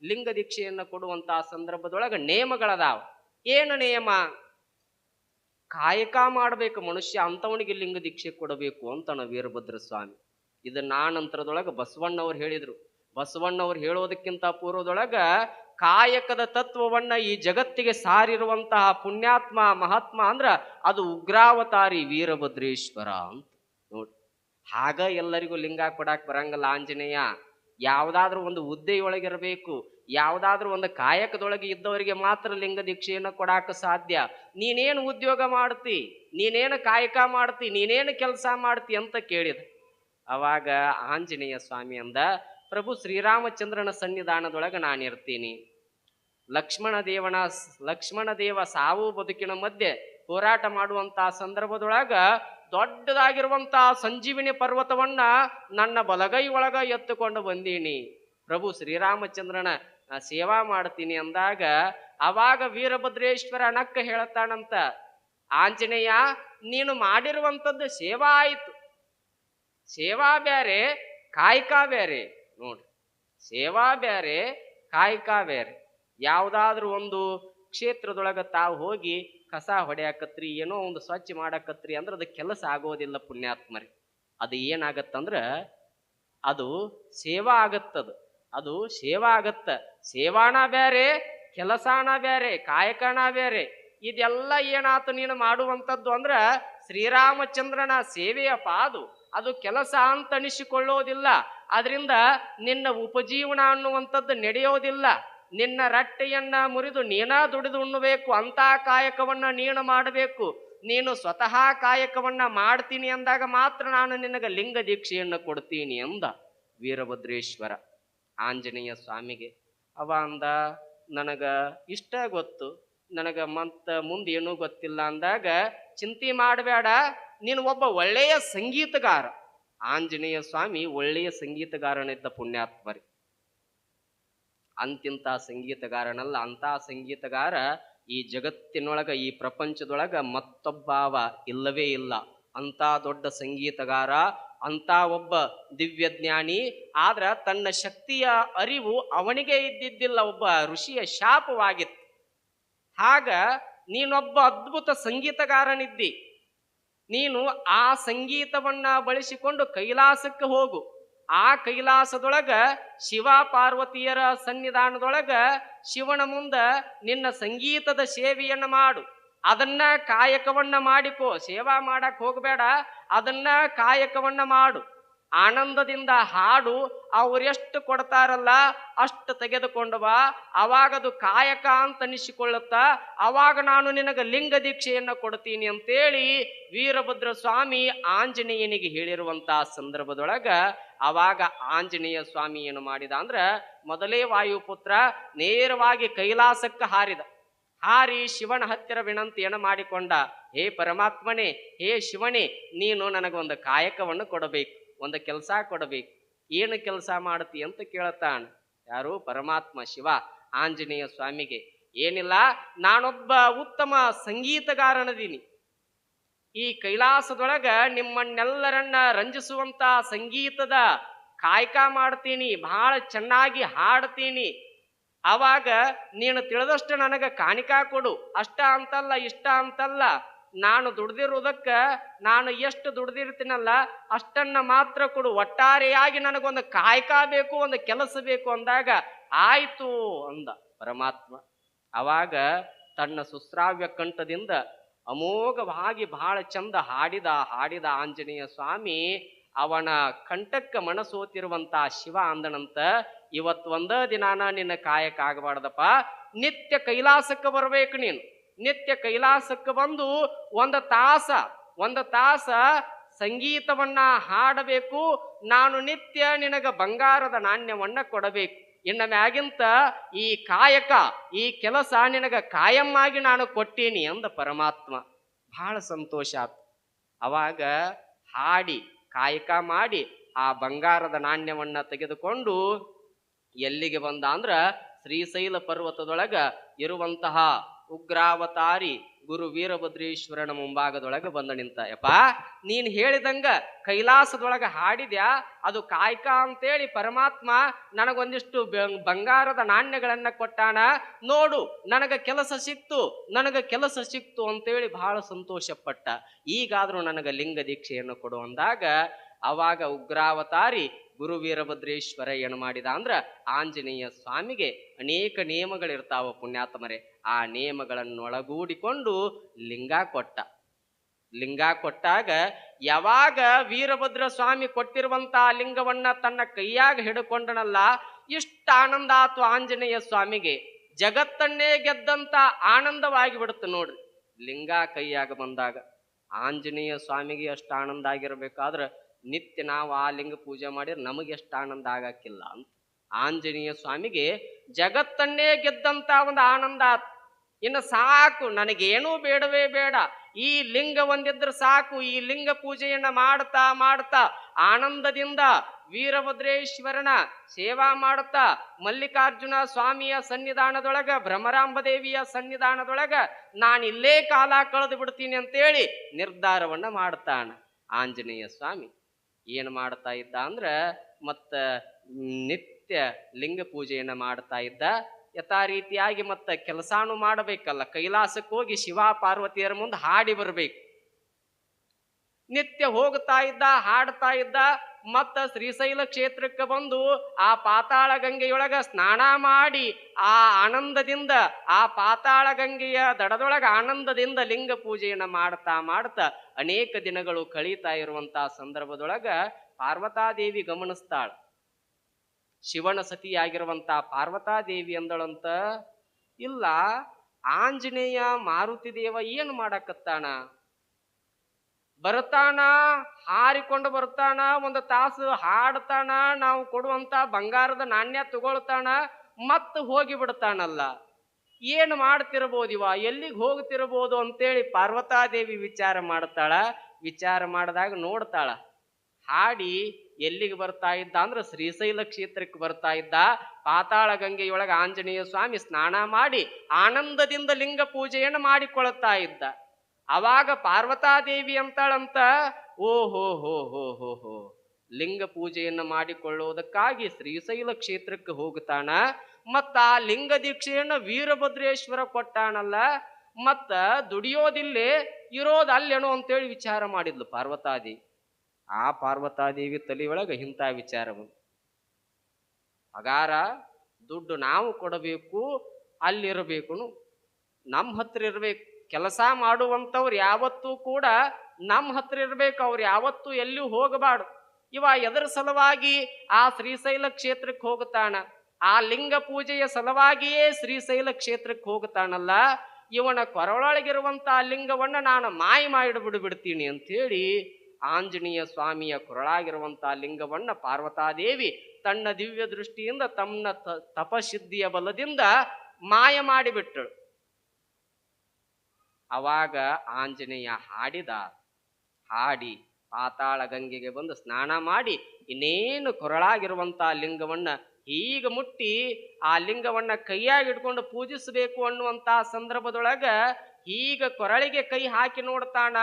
ಲಿಂಗ ದೀಕ್ಷೆಯನ್ನ ಕೊಡುವಂತಹ ಸಂದರ್ಭದೊಳಗ ನೇಮಗಳದಾವ. ಏನು ನೇಮ? ಕಾಯಕ ಮಾಡಬೇಕು ಮನುಷ್ಯ, ಅಂತವನಿಗೆ ಲಿಂಗ ದೀಕ್ಷೆ ಕೊಡಬೇಕು ಅಂತನ ವೀರಭದ್ರ ಸ್ವಾಮಿ. ಇದು ನಾನಂತರದೊಳಗ ಬಸವಣ್ಣವ್ರು ಹೇಳಿದ್ರು. ಬಸವಣ್ಣವ್ರು ಹೇಳೋದಕ್ಕಿಂತ ಪೂರ್ವದೊಳಗ ಕಾಯಕದ ತತ್ವವನ್ನ ಈ ಜಗತ್ತಿಗೆ ಸಾರಿರುವಂತಹ ಪುಣ್ಯಾತ್ಮ ಮಹಾತ್ಮ ಅಂದ್ರ ಅದು ಉಗ್ರಾವತಾರಿ ವೀರಭದ್ರೇಶ್ವರ ಅಂತ ನೋಡಿ. ಹಾಗ ಎಲ್ಲರಿಗೂ ಲಿಂಗ ಕೊಡಾಕ್ ಬರಂಗಲ್ಲ ಆಂಜನೇಯ. ಯಾವ್ದಾದ್ರೂ ಒಂದು ಹುದ್ದೆಯೊಳಗಿರಬೇಕು, ಯಾವ್ದಾದ್ರೂ ಒಂದು ಕಾಯಕದೊಳಗೆ ಇದ್ದವರಿಗೆ ಮಾತ್ರ ಲಿಂಗ ದೀಕ್ಷೆಯನ್ನ ಕೊಡಾಕ ಸಾಧ್ಯ. ನೀನೇನು ಉದ್ಯೋಗ ಮಾಡ್ತಿ, ನೀನೇನು ಕಾಯಕ ಮಾಡ್ತಿ, ನೀನೇನು ಕೆಲಸ ಮಾಡ್ತಿ ಅಂತ ಕೇಳಿದ. ಅವಾಗ ಆಂಜನೇಯ ಸ್ವಾಮಿ ಅಂದ, ಪ್ರಭು ಶ್ರೀರಾಮಚಂದ್ರನ ಸನ್ನಿಧಾನದೊಳಗೆ ನಾನಿರ್ತೀನಿ. ಲಕ್ಷ್ಮಣ ದೇವ ಸಾವು ಬದುಕಿನ ಮಧ್ಯೆ ಹೋರಾಟ ಮಾಡುವಂತಹ ಸಂದರ್ಭದೊಳಗ ದೊಡ್ಡದಾಗಿರುವಂತಹ ಸಂಜೀವಿನಿ ಪರ್ವತವನ್ನ ನನ್ನ ಬಲಗೈ ಒಳಗ ಎತ್ತುಕೊಂಡು ಬಂದೀನಿ. ಪ್ರಭು ಶ್ರೀರಾಮಚಂದ್ರನ ಸೇವಾ ಮಾಡ್ತೀನಿ ಅಂದಾಗ ಅವಾಗ ವೀರಭದ್ರೇಶ್ವರ ನಕ್ಕ ಹೇಳ್ತಾನಂತ, ಆಂಜನೇಯ ನೀನು ಮಾಡಿರುವಂಥದ್ದು ಸೇವಾ ಆಯಿತು. ಸೇವಾ ಬ್ಯಾರೆ ಕಾಯಕ ಬೇರೆ ನೋಡ್ರಿ. ಸೇವಾ ಬೇರೆ ಕಾಯಕ ಬೇರೆ. ಯಾವುದಾದ್ರೂ ಒಂದು ಕ್ಷೇತ್ರದೊಳಗ ತಾವು ಹೋಗಿ ಕಸ ಹೊಡೆಯಾಕತ್ರಿ, ಏನೋ ಒಂದು ಸ್ವಚ್ಛ ಮಾಡಾಕತ್ರಿ ಅಂದ್ರೆ ಅದು ಕೆಲಸ ಆಗೋದಿಲ್ಲ ಪುಣ್ಯಾತ್ಮರಿ. ಅದು ಏನಾಗತ್ತಂದ್ರ ಅದು ಸೇವಾ ಆಗತ್ತದು, ಅದು ಸೇವಾ ಆಗತ್ತ. ಸೇವಾಣ ಬೇರೆ, ಕೆಲಸಾಣ ಬೇರೆ, ಕಾಯಕಣ ಬೇರೆ. ಇದೆಲ್ಲ ಏನಾತು ನೀನು ಮಾಡುವಂಥದ್ದು ಅಂದ್ರ ಶ್ರೀರಾಮಚಂದ್ರನ ಸೇವೆಯಪ್ಪ. ಅದು ಕೆಲಸ ಅಂತ ಅನಿಸಿಕೊಳ್ಳೋದಿಲ್ಲ. ಅದರಿಂದ ನಿನ್ನ ಉಪಜೀವನ ಅನ್ನುವಂಥದ್ದು ನಡೆಯೋದಿಲ್ಲ. ನಿನ್ನ ರಟ್ಟೆಯನ್ನ ಮುರಿದು ನೀನ ದುಡಿದು ಉಣ್ಣಬೇಕು. ಅಂತ ಕಾಯಕವನ್ನ ನೀನು ಮಾಡಬೇಕು. ನೀನು ಸ್ವತಃ ಕಾಯಕವನ್ನ ಮಾಡ್ತೀನಿ ಅಂದಾಗ ಮಾತ್ರ ನಾನು ನಿನಗೆ ಲಿಂಗ ದೀಕ್ಷೆಯನ್ನು ಕೊಡ್ತೀನಿ ಅಂದ ವೀರಭದ್ರೇಶ್ವರ ಆಂಜನೇಯ ಸ್ವಾಮಿಗೆ. ಅವ ಅಂದ, ನನಗ ಇಷ್ಟ ಗೊತ್ತು, ನನಗ ಮುಂದೆ ಏನೂ ಗೊತ್ತಿಲ್ಲ ಅಂದಾಗ ಚಿಂತೆ ಮಾಡಬೇಡ, ನೀನು ಒಬ್ಬ ಒಳ್ಳೆಯ ಸಂಗೀತಗಾರ. ಆಂಜನೇಯ ಸ್ವಾಮಿ ಒಳ್ಳೆಯ ಸಂಗೀತಗಾರನಿದ್ದ ಪುಣ್ಯಾತ್ಮರಿ. ಅಂತಿಂತ ಸಂಗೀತಗಾರನಲ್ಲ, ಅಂತ ಸಂಗೀತಗಾರ ಈ ಜಗತ್ತಿನೊಳಗ ಈ ಪ್ರಪಂಚದೊಳಗ ಮತ್ತೊಬ್ಬವ ಇಲ್ಲವೇ ಇಲ್ಲ. ಅಂತ ದೊಡ್ಡ ಸಂಗೀತಗಾರ, ಅಂತ ಒಬ್ಬ ದಿವ್ಯಜ್ಞಾನಿ. ಆದ್ರ ತನ್ನ ಶಕ್ತಿಯ ಅರಿವು ಅವನಿಗೆ ಇದ್ದಿದ್ದಿಲ್ಲ, ಒಬ್ಬ ಋಷಿಯ ಶಾಪವಾಗಿತ್ತು. ಆಗ ನೀನೊಬ್ಬ ಅದ್ಭುತ ಸಂಗೀತಗಾರನಿದ್ದಿ. ನೀನು ಆ ಸಂಗೀತವನ್ನ ಬಳಸಿಕೊಂಡು ಕೈಲಾಸಕ್ಕೆ ಹೋಗು. ಆ ಕೈಲಾಸದೊಳಗ ಶಿವ ಪಾರ್ವತಿಯರ ಸನ್ನಿಧಾನದೊಳಗ ಶಿವನ ಮುಂದ ನಿನ್ನ ಸಂಗೀತದ ಸೇವೆಯನ್ನ ಮಾಡು. ಅದನ್ನ ಕಾಯಕವನ್ನ ಮಾಡಿಕೋ. ಸೇವಾ ಮಾಡಕ್ ಹೋಗಬೇಡ, ಅದನ್ನ ಕಾಯಕವನ್ನ ಮಾಡು. ಆನಂದದಿಂದ ಹಾಡು. ಅವರೆಷ್ಟು ಕೊಡ್ತಾರಲ್ಲ ಅಷ್ಟು ತೆಗೆದುಕೊಂಡು ಬಾ. ಅವಾಗದು ಕಾಯಕ ಅಂತ ಅನಿಸಿಕೊಳ್ಳುತ್ತ. ಅವಾಗ ನಾನು ನಿನಗೆ ಲಿಂಗ ದೀಕ್ಷೆಯನ್ನು ಕೊಡ್ತೀನಿ ಅಂತೇಳಿ ವೀರಭದ್ರ ಸ್ವಾಮಿ ಆಂಜನೇಯನಿಗೆ ಹೇಳಿರುವಂತಹ ಸಂದರ್ಭದೊಳಗ ಅವಾಗ ಆಂಜನೇಯ ಸ್ವಾಮಿ ಏನು ಮಾಡಿದ ಅಂದ್ರ, ಮೊದಲೇ ವಾಯುಪುತ್ರ ನೇರವಾಗಿ ಕೈಲಾಸಕ್ಕೆ ಹಾರಿದ. ಹಾರಿ ಶಿವನ ಹತ್ತಿರ ವಿನಂತಿಯನ್ನು ಮಾಡಿಕೊಂಡ, ಹೇ ಪರಮಾತ್ಮನೇ, ಹೇ ಶಿವನೇ, ನೀನು ನನಗೊಂದು ಕಾಯಕವನ್ನು ಕೊಡಬೇಕು, ಒಂದು ಕೆಲಸ ಕೊಡಬೇಕು. ಏನು ಕೆಲಸ ಮಾಡ್ತಿ ಅಂತ ಕೇಳ್ತಾನ. ಯಾರು? ಪರಮಾತ್ಮ ಶಿವ ಆಂಜನೇಯ ಸ್ವಾಮಿಗೆ. ಏನಿಲ್ಲ, ನಾನೊಬ್ಬ ಉತ್ತಮ ಸಂಗೀತಗಾರನದೀನಿ. ಈ ಕೈಲಾಸದೊಳಗ ನಿಮ್ಮನ್ನೆಲ್ಲರನ್ನ ರಂಜಿಸುವಂತ ಸಂಗೀತದ ಕಾಯಕ ಮಾಡ್ತೀನಿ, ಬಹಳ ಚೆನ್ನಾಗಿ ಹಾಡ್ತೀನಿ. ಆವಾಗ ನೀನು ತಿಳಿದಷ್ಟು ನನಗೆ ಕಾಣಿಕಾ ಕೊಡು. ಅಷ್ಟ ಅಂತಲ್ಲ, ಇಷ್ಟ ಅಂತಲ್ಲ, ನಾನು ದುಡ್ದಿರುವುದಕ್ಕ ನಾನು ಎಷ್ಟು ದುಡ್ದಿರ್ತೀನಲ್ಲ ಅಷ್ಟನ್ನ ಮಾತ್ರ ಕೊಡು. ಒಟ್ಟಾರೆಯಾಗಿ ನನಗೊಂದು ಕಾಯಕ ಬೇಕು, ಒಂದು ಕೆಲಸ ಬೇಕು ಅಂದಾಗ ಆಯ್ತು ಅಂದ ಪರಮಾತ್ಮ. ಅವಾಗ ತನ್ನ ಸುಶ್ರಾವ್ಯ ಕಂಠದಿಂದ ಅಮೋಘವಾಗಿ ಬಹಳ ಚಂದ ಹಾಡಿದ ಆಂಜನೇಯ ಸ್ವಾಮಿ ಅವನ ಕಂಠಕ್ಕೆ ಮನಸೋತಿರುವಂತ ಶಿವ ಅಂದನಂತ, ಇವತ್ತು ಒಂದ ದಿನಾನ ನಿನ್ನ ಕಾಯಕ ಆಗಬಾರ್ದಪ್ಪ, ನಿತ್ಯ ಕೈಲಾಸಕ್ಕೆ ಬರ್ಬೇಕು ನೀನು. ನಿತ್ಯ ಕೈಲಾಸಕ್ಕೆ ಬಂದು ಒಂದು ತಾಸ ಸಂಗೀತವನ್ನ ಹಾಡಬೇಕು. ನಾನು ನಿತ್ಯ ನಿನಗ ಬಂಗಾರದ ನಾಣ್ಯವನ್ನ ಕೊಡಬೇಕು. ಇನ್ನು ಮ್ಯಾಗಿಂತ ಈ ಕಾಯಕ, ಈ ಕೆಲಸ ನಿನಗ ಕಾಯಮ್ಮಾಗಿ ನಾನು ಕೊಟ್ಟೀನಿ ಅಂದ ಪರಮಾತ್ಮ. ಬಹಳ ಸಂತೋಷ ಆಯ್ತು. ಅವಾಗ ಹಾಡಿ ಕಾಯಕ ಮಾಡಿ ಆ ಬಂಗಾರದ ನಾಣ್ಯವನ್ನ ತೆಗೆದುಕೊಂಡು ಎಲ್ಲಿಗೆ ಬಂದ ಅಂದ್ರ ಶ್ರೀಶೈಲ ಪರ್ವತದೊಳಗ ಇರುವಂತಹ ಉಗ್ರಾವತಾರಿ ಗುರು ವೀರಭದ್ರೇಶ್ವರನ ಮುಂಭಾಗದೊಳಗೆ ಬಂದ ನಿಂತ. ಯಪ್ಪ, ನೀನ್ ಹೇಳಿದಂಗ ಕೈಲಾಸದೊಳಗ ಹಾಡಿದ್ಯಾ, ಅದು ಕಾಯಕ ಅಂತೇಳಿ ಪರಮಾತ್ಮ ನನಗೊಂದಿಷ್ಟು ಬಂಗಾರದ ನಾಣ್ಯಗಳನ್ನ ಕೊಟ್ಟಾನ, ನೋಡು ನನಗ ಕೆಲಸ ಸಿಕ್ತು ಅಂತೇಳಿ ಬಹಳ ಸಂತೋಷಪಟ್ಟ. ಈಗಾದ್ರೂ ನನಗ ಲಿಂಗ ದೀಕ್ಷೆಯನ್ನು ಕೊಡು ಅಂದಾಗ ಅವಾಗ ಉಗ್ರಾವತಾರಿ ಗುರು ವೀರಭದ್ರೇಶ್ವರ ಏನು ಮಾಡಿದ ಅಂದ್ರ ಆಂಜನೇಯ ಸ್ವಾಮಿಗೆ ಅನೇಕ ನಿಯಮಗಳಿರ್ತಾವ ಪುಣ್ಯಾತ್ಮರೇ. ಆ ನಿಯಮಗಳನ್ನೊಳಗೂಡಿಕೊಂಡು ಲಿಂಗ ಕೊಟ್ಟಾಗ ಯಾವಾಗ ವೀರಭದ್ರ ಸ್ವಾಮಿ ಕೊಟ್ಟಿರುವಂತ ಲಿಂಗವನ್ನ ತನ್ನ ಕೈಯಾಗ ಹಿಡ್ಕೊಂಡನಲ್ಲ, ಇಷ್ಟ ಆನಂದ ಆತು ಆಂಜನೇಯ ಸ್ವಾಮಿಗೆ. ಜಗತ್ತನ್ನೇ ಗೆದ್ದಂತ ಆನಂದವಾಗಿ ಬಿಡುತ್ತೆ ನೋಡ್ರಿ ಲಿಂಗ ಕೈಯಾಗ ಬಂದಾಗ. ಆಂಜನೇಯ ಸ್ವಾಮಿಗೆ ಅಷ್ಟು ಆನಂದ ಆಗಿರ್ಬೇಕಾದ್ರೆ ನಿತ್ಯ ನಾವು ಆ ಲಿಂಗ ಪೂಜೆ ಮಾಡಿದ್ರೆ ನಮಗೆ ಎಷ್ಟು ಆನಂದ ಆಗಕ್ಕಿಲ್ಲ ಅಂತ. ಆಂಜನೇಯ ಸ್ವಾಮಿಗೆ ಜಗತ್ತನ್ನೇ ಗೆದ್ದಂತ ಒಂದು ಆನಂದ. ಇನ್ನು ಸಾಕು, ನನಗೇನೂ ಬೇಡವೇ ಬೇಡ, ಈ ಲಿಂಗ ಒಂದಿದ್ರೆ ಸಾಕು. ಈ ಲಿಂಗ ಪೂಜೆಯನ್ನ ಮಾಡ್ತಾ ಆನಂದದಿಂದ ವೀರಭದ್ರೇಶ್ವರನ ಸೇವಾ ಮಾಡುತ್ತಾ ಮಲ್ಲಿಕಾರ್ಜುನ ಸ್ವಾಮಿಯ ಸನ್ನಿಧಾನದೊಳಗ, ಭ್ರಮರಾಂಬ ದೇವಿಯ ಸನ್ನಿಧಾನದೊಳಗ ನಾನು ಇಲ್ಲೇ ಕಾಲ ಕಳೆದು ಬಿಡ್ತೀನಿ ಅಂತೇಳಿ ನಿರ್ಧಾರವನ್ನ ಮಾಡ್ತಾನ. ಆಂಜನೇಯ ಸ್ವಾಮಿ ಏನು ಮಾಡ್ತಾ ಇದ್ದ ಅಂದ್ರ ಮತ್ತ ನಿತ್ಯ ಲಿಂಗ ಪೂಜೆಯನ್ನ ಮಾಡ್ತಾ ಇದ್ದ. ಯಥಾ ರೀತಿಯಾಗಿ ಮತ್ತ ಕೆಲಸಾನು ಮಾಡಬೇಕಲ್ಲ, ಕೈಲಾಸಕ್ಕೆ ಹೋಗಿ ಶಿವ ಪಾರ್ವತಿಯರ ಮುಂದೆ ಹಾಡಿ ಬರ್ಬೇಕು. ನಿತ್ಯ ಹೋಗ್ತಾ ಇದ್ದ, ಹಾಡ್ತಾ ಇದ್ದ. ಮತ್ತ ಶ್ರೀಶೈಲ ಕ್ಷೇತ್ರಕ್ಕೆ ಬಂದು ಆ ಪಾತಾಳ ಗಂಗೆಯೊಳಗ ಸ್ನಾನ ಮಾಡಿ ಆ ಆನಂದದಿಂದ, ಆ ಪಾತಾಳ ಗಂಗೆಯ ದಡದೊಳಗ ಆನಂದದಿಂದ ಲಿಂಗ ಪೂಜೆಯನ್ನ ಮಾಡ್ತಾ ಅನೇಕ ದಿನಗಳು ಕಳೀತಾ ಇರುವಂತಹ ಸಂದರ್ಭದೊಳಗ ಪಾರ್ವತಾದೇವಿ ಗಮನಿಸ್ತಾಳ. ಶಿವನ ಸತಿಯಾಗಿರುವಂತ ಪಾರ್ವತಾದೇವಿ ಅಂದಳಂತ, ಇಲ್ಲ ಆಂಜನೇಯ ಮಾರುತಿ ದೇವ ಏನು ಮಾಡಕತ್ತಾನ, ಬರ್ತಾನ, ಹಾರಿಕೊಂಡು ಬರ್ತಾನ, ಒಂದು ತಾಸು ಹಾಡ್ತಾನ, ನಾವು ಕೊಡುವಂತ ಬಂಗಾರದ ನಾಣ್ಯ ತಗೊಳ್ತಾನ, ಮತ್ತ ಹೋಗಿ ಬಿಡ್ತಾನಲ್ಲ, ಏನು ಮಾಡ್ತಿರ್ಬೋದಿವ, ಎಲ್ಲಿಗೆ ಹೋಗ್ತಿರ್ಬೋದು ಅಂತೇಳಿ ಪಾರ್ವತಾದೇವಿ ವಿಚಾರ ಮಾಡ್ತಾಳ. ವಿಚಾರ ಮಾಡಿದಾಗ ನೋಡ್ತಾಳ, ಹಾಡಿ ಎಲ್ಲಿಗೆ ಬರ್ತಾ ಇದ್ದ ಅಂದ್ರೆ ಶ್ರೀಶೈಲ ಕ್ಷೇತ್ರಕ್ಕೆ ಬರ್ತಾ ಇದ್ದ. ಪಾತಾಳ ಗಂಗೆಯೊಳಗೆ ಆಂಜನೇಯ ಸ್ವಾಮಿ ಸ್ನಾನ ಮಾಡಿ ಆನಂದದಿಂದ ಲಿಂಗ ಪೂಜೆಯನ್ನು ಮಾಡಿಕೊಳ್ಳುತ್ತಾ ಇದ್ದ. ಅವಾಗ ಪಾರ್ವತಾದೇವಿ ಅಂತಾಳಂತ, ಓಹೋ ಹೋ ಹೋ ಹೋ ಹೋ, ಲಿಂಗ ಪೂಜೆಯನ್ನು ಮಾಡಿಕೊಳ್ಳುವುದಕ್ಕಾಗಿ ಶ್ರೀಶೈಲ ಕ್ಷೇತ್ರಕ್ಕೆ ಹೋಗ್ತಾನ, ಮತ್ತ ಆ ಲಿಂಗ ದೀಕ್ಷೆಯನ್ನು ವೀರಭದ್ರೇಶ್ವರ ಕೊಟ್ಟಾನಲ್ಲ, ಮತ್ತ ದುಡಿಯೋದಿಲ್ಲೇ ಇರೋದು ಅಲ್ಲೇನೋ ಅಂತೇಳಿ ವಿಚಾರ ಮಾಡಿದ್ಲು ಪಾರ್ವತಾದೇವಿ. ಆ ಪಾರ್ವತಾದೇವಿ ತಲೆಯೊಳಗೆ ಇಂಥ ವಿಚಾರ ಬಂತು, ಅಗಾರ ದುಡ್ಡು ನಾವು ಕೊಡಬೇಕು, ಅಲ್ಲಿರಬೇಕು, ನಮ್ಮ ಹತ್ರ ಇರ್ಬೇಕು. ಕೆಲಸ ಮಾಡುವಂಥವ್ರು ಯಾವತ್ತೂ ಕೂಡ ನಮ್ಮ ಹತ್ರ ಇರ್ಬೇಕು, ಅವ್ರು ಯಾವತ್ತೂ ಎಲ್ಲಿಯೂ ಹೋಗಬಾರ್ದು. ಇವ ಎದರ ಸಲುವಾಗಿ ಆ ಶ್ರೀಶೈಲ ಕ್ಷೇತ್ರಕ್ಕೆ ಹೋಗುತ್ತಾನ, ಆ ಲಿಂಗ ಪೂಜೆಯ ಸಲುವಾಗಿಯೇ ಶ್ರೀಶೈಲ ಕ್ಷೇತ್ರಕ್ಕೆ ಹೋಗುತ್ತಾನಲ್ಲ, ಇವನ ಕೊರಳೊಳಗಿರುವಂತ ಲಿಂಗವನ್ನ ನಾನು ಮಾಡಿಬಿಡ್ತೀನಿ ಅಂಥೇಳಿ ಆಂಜನೇಯ ಸ್ವಾಮಿಯ ಕೊರಳಾಗಿರುವಂತ ಲಿಂಗವನ್ನ ಪಾರ್ವತಾದೇವಿ ತನ್ನ ದಿವ್ಯ ದೃಷ್ಟಿಯಿಂದ ತನ್ನ ತಪಸಿದ್ಧಿಯ ಬಲದಿಂದ ಮಾಯ ಮಾಡಿಬಿಟ್ಟಳು. ಅವಾಗ ಆಂಜನೇಯ ಹಾಡಿ ಪಾತಾಳ ಗಂಗೆಗೆ ಬಂದು ಸ್ನಾನ ಮಾಡಿ ಇನ್ನೇನು ಕೊರಳಾಗಿರುವಂತ ಲಿಂಗವನ್ನ ಈಗ ಮುಟ್ಟಿ ಆ ಲಿಂಗವನ್ನ ಕೈಯಾಗಿ ಇಟ್ಕೊಂಡು ಪೂಜಿಸಬೇಕು ಅನ್ನುವಂತ ಸಂದರ್ಭದೊಳಗ ಈಗ ಕೊರಳಿಗೆ ಕೈ ಹಾಕಿ ನೋಡ್ತಾನ,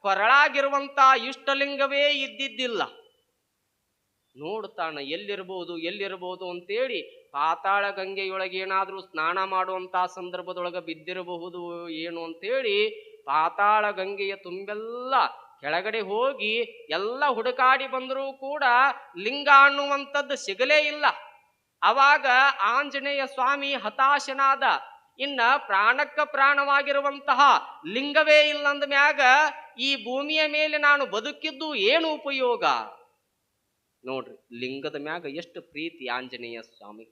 ಕೊರಳಾಗಿರುವಂತ ಇಷ್ಟಲಿಂಗವೇ ಇದ್ದಿದ್ದಿಲ್ಲ. ನೋಡ್ತಾನ ಎಲ್ಲಿರ್ಬೋದು ಅಂತೇಳಿ ಪಾತಾಳ ಗಂಗೆಯೊಳಗೆ ಏನಾದ್ರೂ ಸ್ನಾನ ಮಾಡುವಂತ ಸಂದರ್ಭದೊಳಗ ಬಿದ್ದಿರಬಹುದು ಏನು ಅಂತೇಳಿ ಪಾತಾಳ ಗಂಗೆಯ ತುಂಬೆಲ್ಲ ಕೆಳಗಡೆ ಹೋಗಿ ಎಲ್ಲ ಹುಡುಕಾಡಿ ಬಂದರೂ ಕೂಡ ಲಿಂಗ ಅನ್ನುವಂಥದ್ದು ಸಿಗಲೇ ಇಲ್ಲ. ಅವಾಗ ಆಂಜನೇಯ ಸ್ವಾಮಿ ಹತಾಶನಾದ. ಇನ್ನ ಪ್ರಾಣಕ್ಕ ಪ್ರಾಣವಾಗಿರುವಂತಹ ಲಿಂಗವೇ ಇಲ್ಲಂದ ಮ್ಯಾಗ ಈ ಭೂಮಿಯ ಮೇಲೆ ನಾನು ಬದುಕಿದ್ದು ಏನು ಉಪಯೋಗ? ನೋಡ್ರಿ, ಲಿಂಗದ ಮ್ಯಾಗ ಎಷ್ಟು ಪ್ರೀತಿ ಆಂಜನೇಯ ಸ್ವಾಮಿ.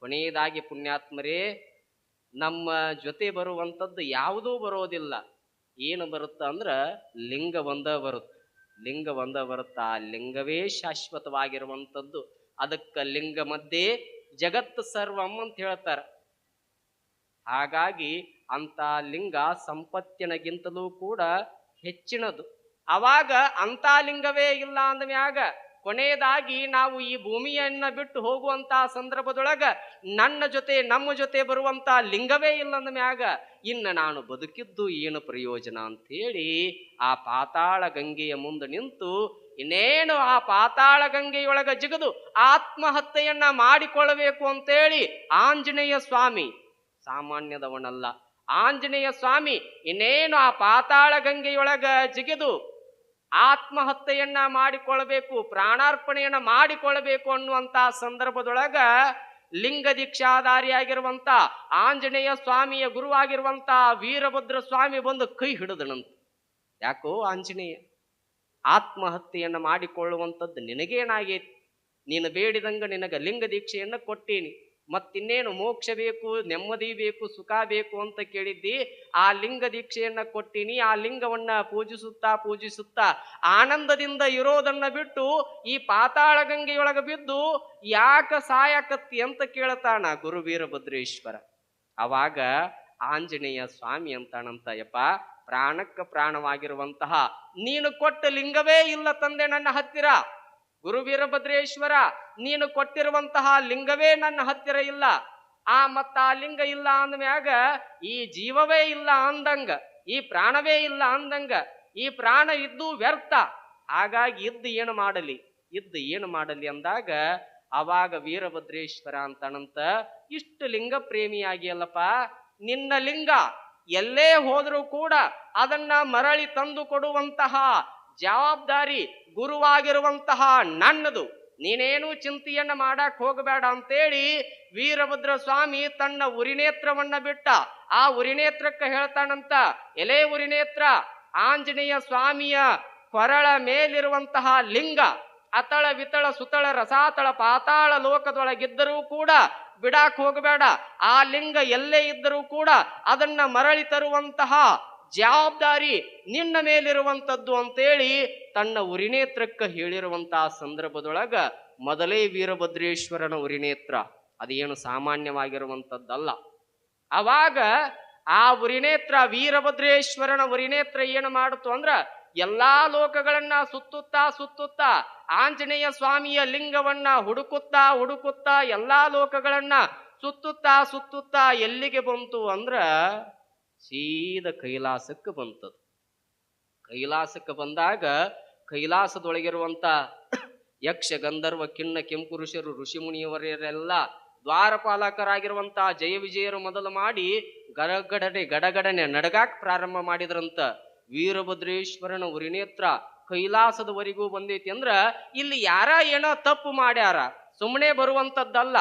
ಕೊನೆಯದಾಗಿ ಪುಣ್ಯಾತ್ಮರೇ, ನಮ್ಮ ಜೊತೆ ಬರುವಂಥದ್ದು ಯಾವುದೂ ಬರೋದಿಲ್ಲ. ಏನು ಬರುತ್ತ ಅಂದ್ರ ಲಿಂಗ ಒಂದ ಬರುತ್ತೆ. ಲಿಂಗ ಒಂದ ಬರುತ್ತಾ, ಲಿಂಗವೇ ಶಾಶ್ವತವಾಗಿರುವಂಥದ್ದು. ಅದಕ್ಕ ಲಿಂಗ ಮಧ್ಯೆ ಜಗತ್ ಸರ್ವಂ ಅಂತ ಹೇಳ್ತಾರ. ಹಾಗಾಗಿ ಅಂತ ಲಿಂಗ ಸಂಪತ್ತಿನಗಿಂತಲೂ ಕೂಡ ಹೆಚ್ಚಿನದು. ಅವಾಗ ಅಂತ ಲಿಂಗವೇ ಇಲ್ಲ ಅಂದ ಮ್ಯಾಗ ಕೊನೆಯದಾಗಿ ನಾವು ಈ ಭೂಮಿಯನ್ನ ಬಿಟ್ಟು ಹೋಗುವಂತ ಸಂದರ್ಭದೊಳಗ ನನ್ನ ಜೊತೆ ನಮ್ಮ ಜೊತೆ ಬರುವಂತ ಲಿಂಗವೇ ಇಲ್ಲ ಅಂದ ಮ್ಯಾಗ ಇನ್ನು ನಾನು ಬದುಕಿದ್ದು ಏನು ಪ್ರಯೋಜನ ಅಂತೇಳಿ ಆ ಪಾತಾಳ ಗಂಗೆಯ ಮುಂದೆ ನಿಂತು ಇನ್ನೇನು ಆ ಪಾತಾಳ ಗಂಗೆಯೊಳಗ ಜಿಗಿದು ಆತ್ಮಹತ್ಯೆಯನ್ನ ಮಾಡಿಕೊಳ್ಳಬೇಕು ಅಂತೇಳಿ ಆಂಜನೇಯ ಸ್ವಾಮಿ ಸಾಮಾನ್ಯದವನಲ್ಲ. ಆಂಜನೇಯ ಸ್ವಾಮಿ ಇನ್ನೇನು ಆ ಪಾತಾಳ ಗಂಗೆಯೊಳಗ ಜಿಗಿದು ಆತ್ಮಹತ್ಯೆಯನ್ನ ಮಾಡಿಕೊಳ್ಳಬೇಕು, ಪ್ರಾಣಾರ್ಪಣೆಯನ್ನ ಮಾಡಿಕೊಳ್ಳಬೇಕು ಅನ್ನುವಂತ ಸಂದರ್ಭದೊಳಗ ಲಿಂಗ ದೀಕ್ಷಾಧಾರಿಯಾಗಿರುವಂತ ಆಂಜನೇಯ ಸ್ವಾಮಿಯ ಗುರುವಾಗಿರುವಂತ ವೀರಭದ್ರ ಸ್ವಾಮಿ ಬಂದು ಕೈ ಹಿಡಿದನಂತ. ಯಾಕೋ ಆಂಜನೇಯ, ಆತ್ಮಹತ್ಯೆಯನ್ನ ಮಾಡಿಕೊಳ್ಳುವಂಥದ್ದು ನಿನಗೇನಾಗೈತಿ? ನೀನು ಬೇಡಿದಂಗ ನಿನಗ ಲಿಂಗ ದೀಕ್ಷೆಯನ್ನ ಕೊಟ್ಟೀನಿ, ಮತ್ತಿನ್ನೇನು ಮೋಕ್ಷ ಬೇಕು, ನೆಮ್ಮದಿ ಬೇಕು, ಸುಖ ಬೇಕು ಅಂತ ಕೇಳಿದ್ದಿ. ಆ ಲಿಂಗ ದೀಕ್ಷೆಯನ್ನ ಕೊಟ್ಟೀನಿ. ಆ ಲಿಂಗವನ್ನ ಪೂಜಿಸುತ್ತಾ ಆನಂದದಿಂದ ಇರೋದನ್ನ ಬಿಟ್ಟು ಈ ಪಾತಾಳ ಗಂಗೆಯೊಳಗ ಬಿದ್ದು ಯಾಕ ಸಾಯಕತ್ತಿ ಅಂತ ಕೇಳ್ತಾನ ಗುರು ವೀರಭದ್ರೇಶ್ವರ. ಅವಾಗ ಆಂಜನೇಯ ಸ್ವಾಮಿ ಅಂತಾನಂತ, ಯಪ್ಪ, ಪ್ರಾಣಕ್ಕ ಪ್ರಾಣವಾಗಿರುವಂತಹ ನೀನು ಕೊಟ್ಟ ಲಿಂಗವೇ ಇಲ್ಲ ತಂದೆ ನನ್ನ ಹತ್ತಿರ. ಗುರು ವೀರಭದ್ರೇಶ್ವರ, ನೀನು ಕೊಟ್ಟಿರುವಂತಹ ಲಿಂಗವೇ ನನ್ನ ಹತ್ತಿರ ಇಲ್ಲ. ಮತ್ತ ಆ ಲಿಂಗ ಇಲ್ಲ ಅಂದ್ಮ್ಯಾಗ ಈ ಜೀವವೇ ಇಲ್ಲ ಅಂದಂಗ, ಈ ಪ್ರಾಣವೇ ಇಲ್ಲ ಅಂದಂಗ, ಈ ಪ್ರಾಣ ಇದ್ದು ವ್ಯರ್ಥ. ಹಾಗಾಗಿ ಇದ್ದು ಏನು ಮಾಡಲಿ ಅಂದಾಗ ಅವಾಗ ವೀರಭದ್ರೇಶ್ವರ ಅಂತಾನಂತ, ಇಷ್ಟು ಲಿಂಗ ಪ್ರೇಮಿಯಾಗಿ ಅಲ್ಲಪ್ಪ, ನಿನ್ನ ಲಿಂಗ ಎಲ್ಲೇ ಹೋದರೂ ಕೂಡ ಅದನ್ನ ಮರಳಿ ತಂದು ಕೊಡುವಂತಹ ಜವಾಬ್ದಾರಿ ಗುರುವಾಗಿರುವಂತಹ ನನ್ನದು. ನೀನೇನು ಚಿಂತೆಯನ್ನ ಮಾಡಕ್ ಹೋಗಬೇಡ ಅಂತೇಳಿ ವೀರಭದ್ರ ಸ್ವಾಮಿ ತನ್ನ ಉರಿನೇತ್ರವನ್ನ ಬಿಟ್ಟ. ಆ ಉರಿನೇತ್ರಕ್ಕೆ ಹೇಳ್ತಾನಂತ, ಎಲೆ ಉರಿನೇತ್ರ, ಆಂಜನೇಯ ಸ್ವಾಮಿಯ ಕೊರಳ ಮೇಲಿರುವಂತಹ ಲಿಂಗ ಅತಳ ವಿತಳ ಸುತಳ ರಸಾತಳ ಪಾತಾಳ ಲೋಕದೊಳಗಿದ್ದರೂ ಕೂಡ ಬಿಡಾಕ್ ಹೋಗಬೇಡ. ಆ ಲಿಂಗ ಎಲ್ಲೇ ಇದ್ದರೂ ಕೂಡ ಅದನ್ನ ಮರಳಿ ತರುವಂತಹ ಜವಾಬ್ದಾರಿ ನಿನ್ನ ಮೇಲಿರುವಂಥದ್ದು ಅಂತೇಳಿ ತನ್ನ ಉರಿನೇತ್ರಕ್ಕೆ ಹೇಳಿರುವಂತಹ ಸಂದರ್ಭದೊಳಗ ಮೊದಲೇ ವೀರಭದ್ರೇಶ್ವರನ ಉರಿನೇತ್ರ ಅದೇನು ಸಾಮಾನ್ಯವಾಗಿರುವಂಥದ್ದಲ್ಲ. ಅವಾಗ ಆ ಉರಿನೇತ್ರ, ವೀರಭದ್ರೇಶ್ವರನ ಉರಿನೇತ್ರ ಏನು ಮಾಡಿತು ಅಂದ್ರ ಎಲ್ಲಾ ಲೋಕಗಳನ್ನ ಸುತ್ತುತ್ತಾ ಆಂಜನೇಯ ಸ್ವಾಮಿಯ ಲಿಂಗವನ್ನ ಹುಡುಕುತ್ತಾ ಎಲ್ಲಾ ಲೋಕಗಳನ್ನ ಸುತ್ತುತ್ತಾ ಎಲ್ಲಿಗೆ ಬಂತು ಅಂದ್ರ ಸೀದ ಕೈಲಾಸಕ್ಕೆ ಬಂತದು. ಕೈಲಾಸಕ್ಕೆ ಬಂದಾಗ ಕೈಲಾಸದೊಳಗಿರುವಂತ ಯಕ್ಷ ಗಂಧರ್ವ ಕಿಣ್ಣ ಕೆಂಪುರುಷರು ಋಷಿಮುನಿಯವರೆಲ್ಲ ದ್ವಾರಪಾಲಕರಾಗಿರುವಂತ ಜಯ ವಿಜಯರು ಮೊದಲು ಮಾಡಿ ಗಡಗಡನೆ ನಡಗಾಕ್ ಪ್ರಾರಂಭ ಮಾಡಿದ್ರಂತ. ವೀರಭದ್ರೇಶ್ವರನ ಉರಿನೇತ್ರ ಕೈಲಾಸದವರೆಗೂ ಬಂದೈತಿ ಅಂದ್ರ ಇಲ್ಲಿ ಯಾರ ಏನೋ ತಪ್ಪು ಮಾಡ್ಯಾರ, ಸುಮ್ಮನೆ ಬರುವಂತದ್ದಲ್ಲ.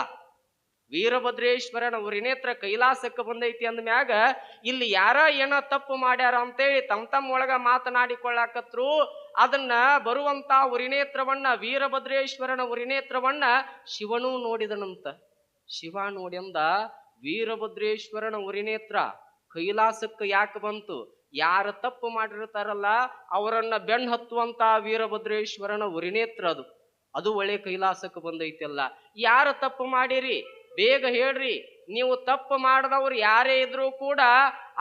ವೀರಭದ್ರೇಶ್ವರನ ಉರಿನೇತ್ರ ಕೈಲಾಸಕ್ಕೆ ಬಂದೈತಿ ಅಂದ ಮ್ಯಾಗ ಇಲ್ಲಿ ಯಾರ ಏನೋ ತಪ್ಪು ಮಾಡ್ಯಾರ ಅಂತೇಳಿ ತಮ್ಮ ಒಳಗ ಮಾತನಾಡಿಕೊಳ್ಳಾಕತ್ರು. ಅದನ್ನ ಬರುವಂತ ಉರಿನೇತ್ರವನ್ನ, ವೀರಭದ್ರೇಶ್ವರನ ಉರಿನೇತ್ರವನ್ನ ಶಿವನೂ ನೋಡಿದನಂತ. ಶಿವ ನೋಡಿಂದ ವೀರಭದ್ರೇಶ್ವರನ ಉರಿನೇತ್ರ ಕೈಲಾಸಕ್ಕೆ ಯಾಕೆ ಬಂತು? ಯಾರು ತಪ್ಪು ಮಾಡಿರ್ತಾರಲ್ಲ ಅವರನ್ನ ಬೆನ್ನು ಹತ್ತುವಂತ ವೀರಭದ್ರೇಶ್ವರನ ಉರಿನೇತ್ರ ಅದು ಒಳ್ಳೆ ಕೈಲಾಸಕ್ಕೆ ಬಂದೈತಲ್ಲ. ಯಾರು ತಪ್ಪು ಮಾಡಿರಿ ಬೇಗ ಹೇಳ್ರಿ. ನೀವು ತಪ್ಪು ಮಾಡದವ್ರು ಯಾರೇ ಇದ್ರೂ ಕೂಡ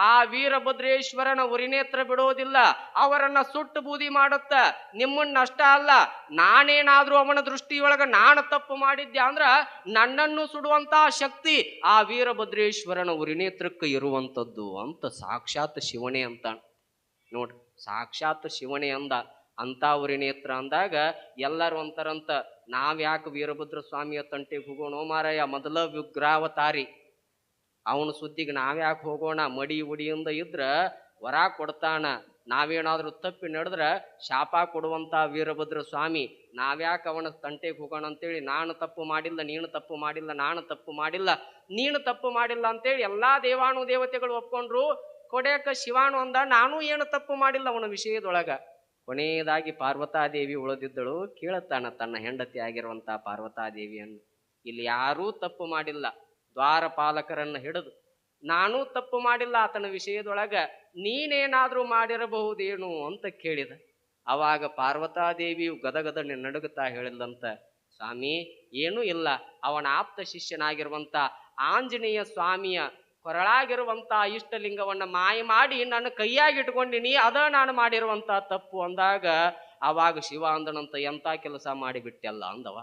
ಆ ವೀರಭದ್ರೇಶ್ವರನ ಉರಿನೇತ್ರ ಬಿಡೋದಿಲ್ಲ, ಅವರನ್ನ ಸುಟ್ಟು ಬೂದಿ ಮಾಡುತ್ತ. ನಿಮ್ಮನ್ನಷ್ಟ ಅಲ್ಲ, ನಾನೇನಾದ್ರೂ ಅವನ ದೃಷ್ಟಿಯೊಳಗ ನಾನು ತಪ್ಪು ಮಾಡಿದ್ದೆ ಅಂದ್ರ ನನ್ನನ್ನು ಸುಡುವಂತ ಶಕ್ತಿ ಆ ವೀರಭದ್ರೇಶ್ವರನ ಉರಿನೇತ್ರಕ್ಕೆ ಇರುವಂಥದ್ದು ಅಂತ ಸಾಕ್ಷಾತ್ ಶಿವನೇ ಅಂತ ನೋಡ್ರಿ. ಸಾಕ್ಷಾತ್ ಶಿವನೇ ಅಂತ ಉರಿನೇತ್ರ ಅಂದಾಗ ಎಲ್ಲರೂ ಅಂತಾರಂತ, ನಾವ್ಯಾಕೆ ವೀರಭದ್ರ ಸ್ವಾಮಿಯ ತಂಟೆಗೆ ಹೋಗೋಣ ಮಾರಾಯ, ಮೊದಲ ವಿಗ್ರಹಾವತಾರಿ, ಅವನ ಸುದ್ದಿಗೆ ನಾವ್ಯಾಕೆ ಹೋಗೋಣ, ಮಡಿ ಉಡಿಯಿಂದ ಇದ್ರ ವರ ಕೊಡ್ತಾನ, ನಾವೇನಾದ್ರೂ ತಪ್ಪಿ ನಡೆದ್ರೆ ಶಾಪ ಕೊಡುವಂತ ವೀರಭದ್ರ ಸ್ವಾಮಿ, ನಾವ್ಯಾಕೆ ಅವನ ತಂಟೆಗೆ ಹೋಗೋಣ ಅಂತೇಳಿ, ನಾನು ತಪ್ಪು ಮಾಡಿಲ್ಲ, ನೀನು ತಪ್ಪು ಮಾಡಿಲ್ಲ, ನಾನು ತಪ್ಪು ಮಾಡಿಲ್ಲ, ನೀನು ತಪ್ಪು ಮಾಡಿಲ್ಲ ಅಂತೇಳಿ ಎಲ್ಲಾ ದೇವಾನು ದೇವತೆಗಳು ಒಪ್ಕೊಂಡ್ರು. ಕೊಡೆಯಕ ಶಿವಾನು ಅಂದ, ನಾನು ಏನು ತಪ್ಪು ಮಾಡಿಲ್ಲ ಅವನ ವಿಷಯದೊಳಗ. ಕೊನೆಯದಾಗಿ ಪಾರ್ವತಾದೇವಿ ಉಳಿದಿದ್ದಳು. ಕೇಳುತ್ತಾನ ತನ್ನ ಹೆಂಡತಿ ಆಗಿರುವಂತ ಪಾರ್ವತಾದೇವಿಯನ್ನು, ಇಲ್ಲಿ ಯಾರೂ ತಪ್ಪು ಮಾಡಿಲ್ಲ, ದ್ವಾರಪಾಲಕರನ್ನು ಹಿಡಿದು ನಾನೂ ತಪ್ಪು ಮಾಡಿಲ್ಲ ಆತನ ವಿಷಯದೊಳಗ, ನೀನೇನಾದ್ರೂ ಮಾಡಿರಬಹುದೇನು ಅಂತ ಕೇಳಿದ. ಅವಾಗ ಪಾರ್ವತಾದೇವಿಯು ಗದಗದ ನಡುಗುತ್ತಾ ಹೇಳಿದಂತ, ಸ್ವಾಮಿ ಏನೂ ಇಲ್ಲ, ಅವನ ಆಪ್ತ ಶಿಷ್ಯನಾಗಿರುವಂತ ಆಂಜನೇಯ ಸ್ವಾಮಿಯ ಕೊರಳಾಗಿರುವಂತ ಇಷ್ಟಲಿಂಗವನ್ನ ಮಾಯ ಮಾಡಿ ನನ್ನ ಕೈಯಾಗಿ ಇಟ್ಕೊಂಡಿನಿ, ಅದ ನಾನು ಮಾಡಿರುವಂತ ತಪ್ಪು ಅಂದಾಗ ಅವಾಗ ಶಿವ ಅಂದನಂತ, ಎಂತ ಕೆಲಸ ಮಾಡಿಬಿಟ್ಟೆಲ್ಲ ಅಂದವ.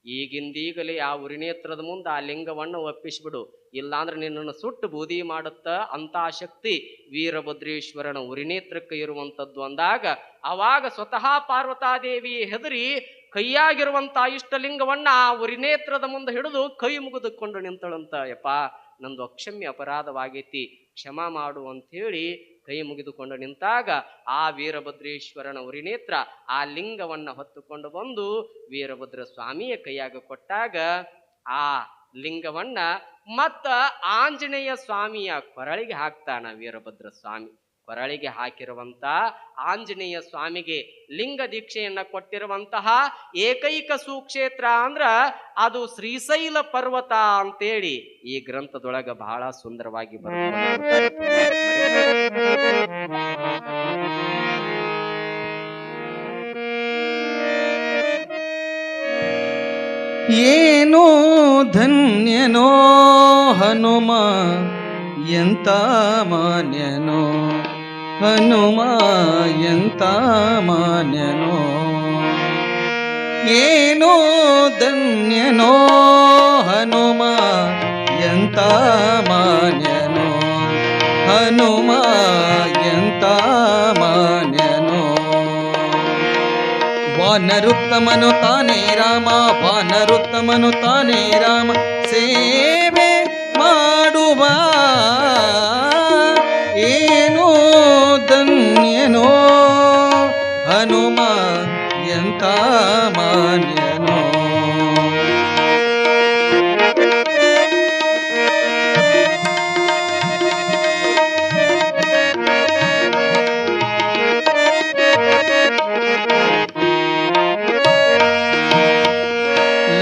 ಈಗಿಂದೀಗಲೇ ಆ ಉರಿನೇತ್ರದ ಮುಂದೆ ಆ ಲಿಂಗವನ್ನು ಒಪ್ಪಿಸ್ಬಿಡು, ಇಲ್ಲಾಂದ್ರೆ ನಿನ್ನನ್ನು ಸುಟ್ಟು ಬೂದಿ ಮಾಡುತ್ತ ಅಂತ ಶಕ್ತಿ ವೀರಭದ್ರೇಶ್ವರನ ಉರಿನೇತ್ರಕ್ಕೆ ಇರುವಂಥದ್ದು ಅಂದಾಗ ಅವಾಗ ಸ್ವತಃ ಪಾರ್ವತಾದೇವಿ ಹೆದರಿ ಕೈಯಾಗಿರುವಂತ ಇಷ್ಟಲಿಂಗವನ್ನ ಆ ಉರಿನೇತ್ರದ ಮುಂದೆ ಹಿಡಿದು ಕೈ ಮುಗಿದುಕೊಂಡು ನಿಂತಳಂತ. ಯಪ್ಪ, ನಂದು ಅಕ್ಷಮ್ಯ ಅಪರಾಧವಾಗೈತಿ, ಕ್ಷಮ ಮಾಡು ಅಂಥೇಳಿ ಕೈ ಮುಗಿದುಕೊಂಡು ನಿಂತಾಗ ಆ ವೀರಭದ್ರೇಶ್ವರನ ಉರಿನೇತ್ರ ಆ ಲಿಂಗವನ್ನ ಹೊತ್ತುಕೊಂಡು ಬಂದು ವೀರಭದ್ರ ಸ್ವಾಮಿಯ ಕೈಯಾಗ ಕೊಟ್ಟಾಗ ಆ ಲಿಂಗವನ್ನ ಮತ್ತ ಆಂಜನೇಯ ಸ್ವಾಮಿಯ ಕೊರಳಿಗೆ ಹಾಕ್ತಾನ ವೀರಭದ್ರ ಸ್ವಾಮಿ. ಕೊರಳಿಗೆ ಹಾಕಿರುವಂತ ಆಂಜನೇಯ ಸ್ವಾಮಿಗೆ ಲಿಂಗ ದೀಕ್ಷೆಯನ್ನ ಕೊಟ್ಟಿರುವಂತಹ ಏಕೈಕ ಸುಕ್ಷೇತ್ರ ಅಂದ್ರ ಅದು ಶ್ರೀಶೈಲ ಪರ್ವತ ಅಂತೇಳಿ ಈ ಗ್ರಂಥದೊಳಗ ಬಹಳ ಸುಂದರವಾಗಿ ಬರುತ್ತೆ. ಏನೋ ಧನ್ಯನೋ ಹನುಮ ಎಂತ ಮಾನ್ಯನೋ, ಹನುಮ ಎಂತ ಮಾನ್ಯನೋ. ಏನೋ ಧನ್ಯನೋ ಹನುಮ ಎಂತ ಮಾನ್ಯನೋ, ಹನುಮ ಎಂತ ಮಾನ್ಯನೋ. ವಾನರುತ್ತಮನು ತಾನೇ ರಾಮ, ವಾನರುತ್ತಮನು ತಾನೇ ರಾಮ, ಸೇವೆ ಮಾಡುವ ಏನೋ ಧನ್ಯನೋ ಹನುಮ ಎಂತ ಮಾನ್ಯನೋ.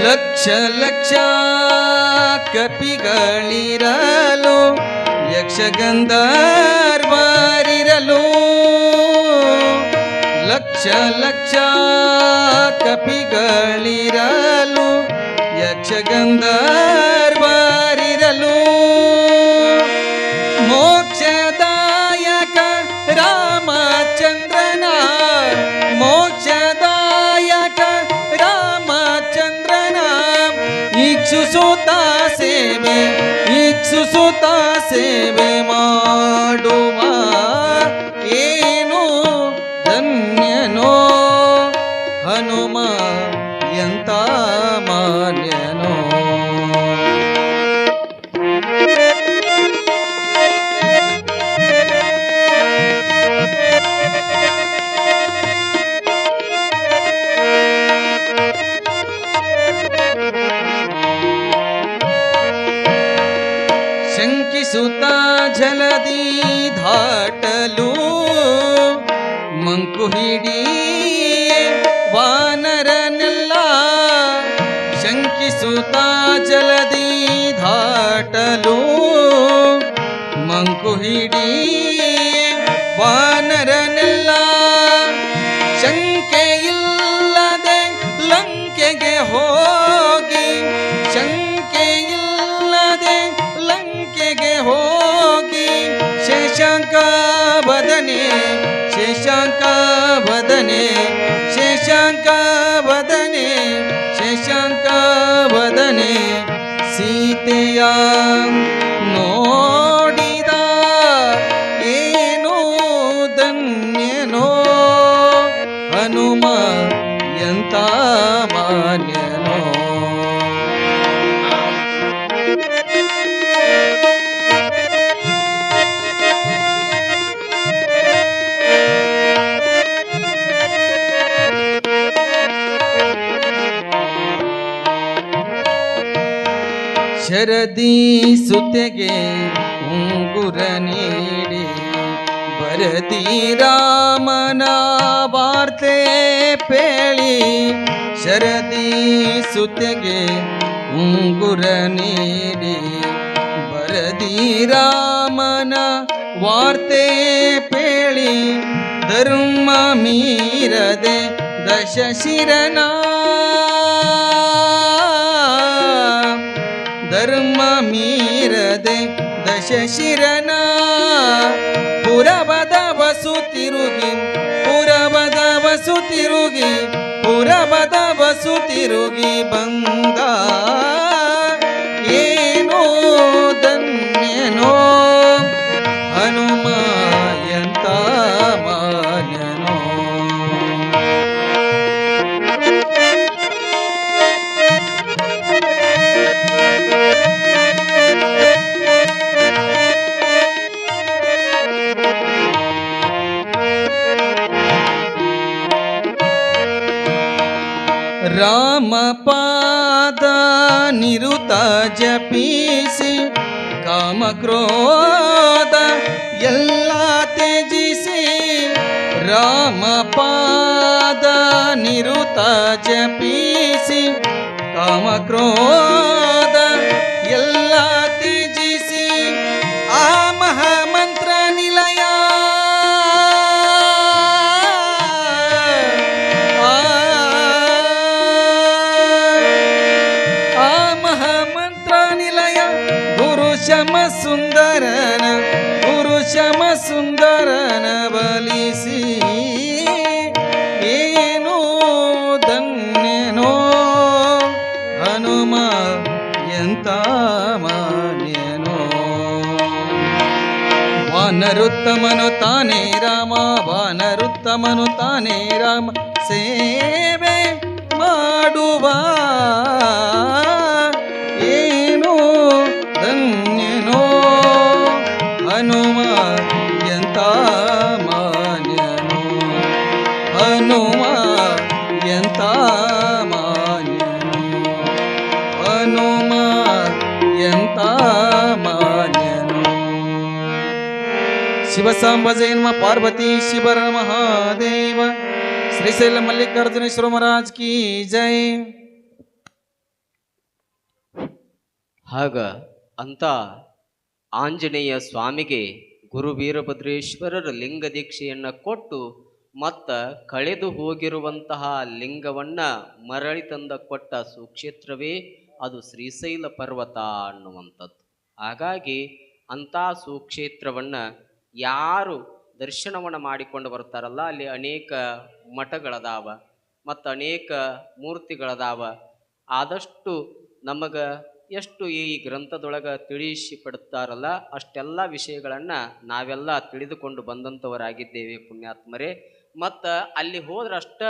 ಲಕ್ಷ ಲಕ್ಷ ಕಪಿಗಳಿರಲು, ಯಕ್ಷಗಂಧರ್ವರಿರಲು, ಲಕ್ಷ ಲಕ್ಷ ಕಪಿಗಳಿರಲು, ಯಕ್ಷಗಂಧರ್ವರಿರಲು, ಮೋಕ್ಷದಾಯಕ ರಾಮಚಂದ್ರನ, ಮೋಕ್ಷದಾಯಕ ರಾಮಚಂದ್ರನ ಇಕ್ಷುಸುತ ಸೇವೆ, ಇಕ್ಷುಸುತ ಸೇವೆ ಮಾಡುವ ಏನು ಧನ್ಯನೋ ಹನುಮ ಎಂತ ಮಾನ್ಯನೋ. ಶಂಕಿಸುತ್ತ ಜಲದಿ ಧಾಟಲು, ಮಂಕು ಹಿಡಿ ವಾನರನೆಲ್ಲ, ಶಂಕಿಸುತ್ತ ಜಲದಿ ಧಾಟಲು, ಮಂಕು ಹಿಡಿ ವಾನರನೆಲ್ಲ, ಶಂಕೆಯಿಲ್ಲದೆ ಲಂಕೆಗೆ ಹೋಗಿ, ಶಂಕೆಯಿಲ್ಲದೆ ಲಂಕೆಗೆ ಹೋಗಿ, ಶಶಾಂಕ ವದನೆ, ಶಶಾಂಕ ವದನೆ, ಶಶಾಂಕ ವದನೆ, ಶಶಾಂಕ ವದನೆ, ಸೀತೆಯ ನೋಡಿದ ಏನೋ ಧನ್ಯನೋ ಹನುಮ ಎಂತ ಮಾನ್ಯನೋ. ಶರದಿ ಸುತೆಗೆ ಉಂಗುರ ನೀಡಿ ಬರದಿ ರಾಮನ ವಾರ್ತೆ ಪೇಳಿ ಶರದಿ ಸುತೆಗೆ ಉಂಗುರ ನೀಡಿ ಬರದಿ ರಾಮನ ವಾರ್ತೆ ಪೇಳಿ ಧರ್ಮ ಮೀರದೆ ದಶಶಿರನ ಧರ್ಮ ಮೀರದೆ ದಶಶಿರನ ಪುರವದ ವಸು ತಿರುಗಿ ಪುರವದ ವಸು ತಿರುಗಿ ಪುರವದ ವಸು ತಿರುಗಿ ಬಂದ ಏನೋ ಧನ್ಯನೋ ಹನುಮ ಎಂತ ಮಾನ್ಯನೋ. ರಾಮ ಪಾದ ನಿರುತ ಜಪಿಸಿ ಕಾಮ ಕ್ರೋಧ ಎಲ್ಲ ತ್ಯಜಿಸಿ ರಾಮ ಪಾದ ನಿರುತ ಜಪಿಸಿ ಕಾಮ ಕ್ರೋಧ ಎಲ್ಲ ತ್ಯಜಿಸಿ ಆ ಮಹಾಮಂತ್ರ ನಿಲಯ ಶಮ ಸುಂದರನ ಗುರು ಶಮ ಸುಂದರನ ಬಲಿಸಿ ಏನೋ ಧನ್ಯನೋ ಹನುಮ ಎಂತ ಮಾನ್ಯನೋ. ವಾನರುತ್ತಮನು ತಾನೇ ರಾಮ ವಾನರುತ್ತಮನು ತಾನೇ ರಾಮ ಸೇವೆ ಮಾಡುವ ಏನೋ ಧನ್ಯನೋ ಹನುಮ ಎಂತ ಮಾನ್ಯನೋ ಹನುಮ ಎಂತ ಮಾನ್ಯನೋ ಹನುಮ ಎಂತ ಮಾನ್ಯನೋ. ಶಿವಸಾಂಬ ಜೈನ್ಮ ಪಾರ್ವತಿ ಶಿವರ ಮಹಾದೇವ ಶ್ರೀಶೈಲ ಮಲ್ಲಿಕಾರ್ಜುನೇಶ್ವರ ಮಹಾರಾಜ್ ಕಿ ಜೈ. ಹಾಗ ಅಂತ ಆಂಜನೇಯ ಸ್ವಾಮಿಗೆ ಗುರು ವೀರಭದ್ರೇಶ್ವರರ ಲಿಂಗ ದೀಕ್ಷೆಯನ್ನು ಕೊಟ್ಟು ಮತ್ತ ಕಳೆದು ಹೋಗಿರುವಂತಹ ಲಿಂಗವನ್ನ ಮರಳಿ ತಂದ ಕೊಟ್ಟ ಸುಕ್ಷೇತ್ರವೇ ಅದು ಶ್ರೀಶೈಲ ಪರ್ವತ ಅನ್ನುವಂಥದ್ದು. ಹಾಗಾಗಿ ಅಂಥ ಸುಕ್ಷೇತ್ರವನ್ನ ಯಾರು ದರ್ಶನವನ್ನು ಮಾಡಿಕೊಂಡು ಬರ್ತಾರಲ್ಲ ಅಲ್ಲಿ ಅನೇಕ ಮಠಗಳದಾವ ಮತ್ತು ಅನೇಕ ಮೂರ್ತಿಗಳದಾವ. ಆದಷ್ಟು ನಮಗ ಎಷ್ಟು ಈ ಗ್ರಂಥದೊಳಗೆ ತಿಳಿಸಿಪಡುತ್ತಾರಲ್ಲ ಅಷ್ಟೆಲ್ಲ ವಿಷಯಗಳನ್ನು ನಾವೆಲ್ಲ ತಿಳಿದುಕೊಂಡು ಬಂದಂಥವರಾಗಿದ್ದೇವೆ ಪುಣ್ಯಾತ್ಮರೇ. ಮತ್ತು ಅಲ್ಲಿ ಹೋದ್ರೆ ಅಷ್ಟ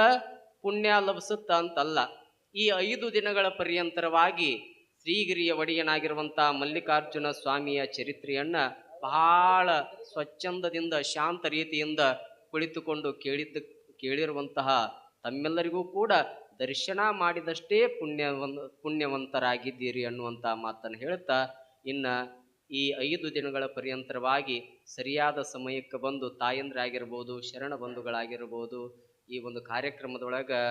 ಪುಣ್ಯ ಲಭಿಸುತ್ತ ಅಂತಲ್ಲ, ಈ 5 ದಿನಗಳ ಪರ್ಯಂತರವಾಗಿ ಶ್ರೀಗಿರಿಯ ಒಡೆಯನಾಗಿರುವಂಥ ಮಲ್ಲಿಕಾರ್ಜುನ ಸ್ವಾಮಿಯ ಚರಿತ್ರೆಯನ್ನು ಬಹಳ ಸ್ವಚ್ಛಂದದಿಂದ ಶಾಂತ ರೀತಿಯಿಂದ ಕುಳಿತುಕೊಂಡು ಕೇಳಿರುವಂತಹ ತಮ್ಮೆಲ್ಲರಿಗೂ ಕೂಡ ದರ್ಶನ ಮಾಡಿದಷ್ಟೇ ಪುಣ್ಯವಂತರಾಗಿದ್ದೀರಿ ಅನ್ನುವಂಥ ಮಾತನ್ನು ಹೇಳ್ತಾ, ಇನ್ನು ಈ 5 ದಿನಗಳ ಪರ್ಯಂತರವಾಗಿ ಸರಿಯಾದ ಸಮಯಕ್ಕೆ ಬಂದು ತಾಯಂದ್ರಾಗಿರ್ಬೋದು, ಶರಣ ಬಂಧುಗಳಾಗಿರ್ಬೋದು, ಈ ಒಂದು ಕಾರ್ಯಕ್ರಮದೊಳಗೆ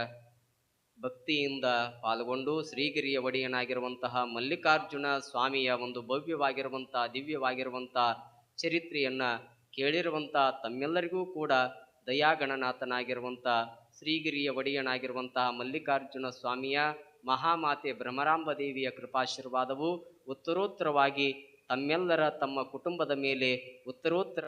ಭಕ್ತಿಯಿಂದ ಪಾಲ್ಗೊಂಡು ಶ್ರೀಗಿರಿಯ ಒಡೆಯನಾಗಿರುವಂತಹ ಮಲ್ಲಿಕಾರ್ಜುನ ಸ್ವಾಮಿಯ ಒಂದು ಭವ್ಯವಾಗಿರುವಂಥ ದಿವ್ಯವಾಗಿರುವಂಥ ಚರಿತ್ರೆಯನ್ನು ಕೇಳಿರುವಂಥ ತಮ್ಮೆಲ್ಲರಿಗೂ ಕೂಡ ದಯಾಗಣನಾಥನಾಗಿರುವಂಥ ಶ್ರೀಗಿರಿಯ ಒಡೆಯನಾಗಿರುವಂತಹ ಮಲ್ಲಿಕಾರ್ಜುನ ಸ್ವಾಮಿಯ ಮಹಾಮಾತೆ ಭ್ರಮರಾಂಬ ದೇವಿಯ ಕೃಪಾಶೀರ್ವಾದವು ಉತ್ತರೋತ್ತರವಾಗಿ ತಮ್ಮೆಲ್ಲರ ತಮ್ಮ ಕುಟುಂಬದ ಮೇಲೆ ಉತ್ತರೋತ್ತರ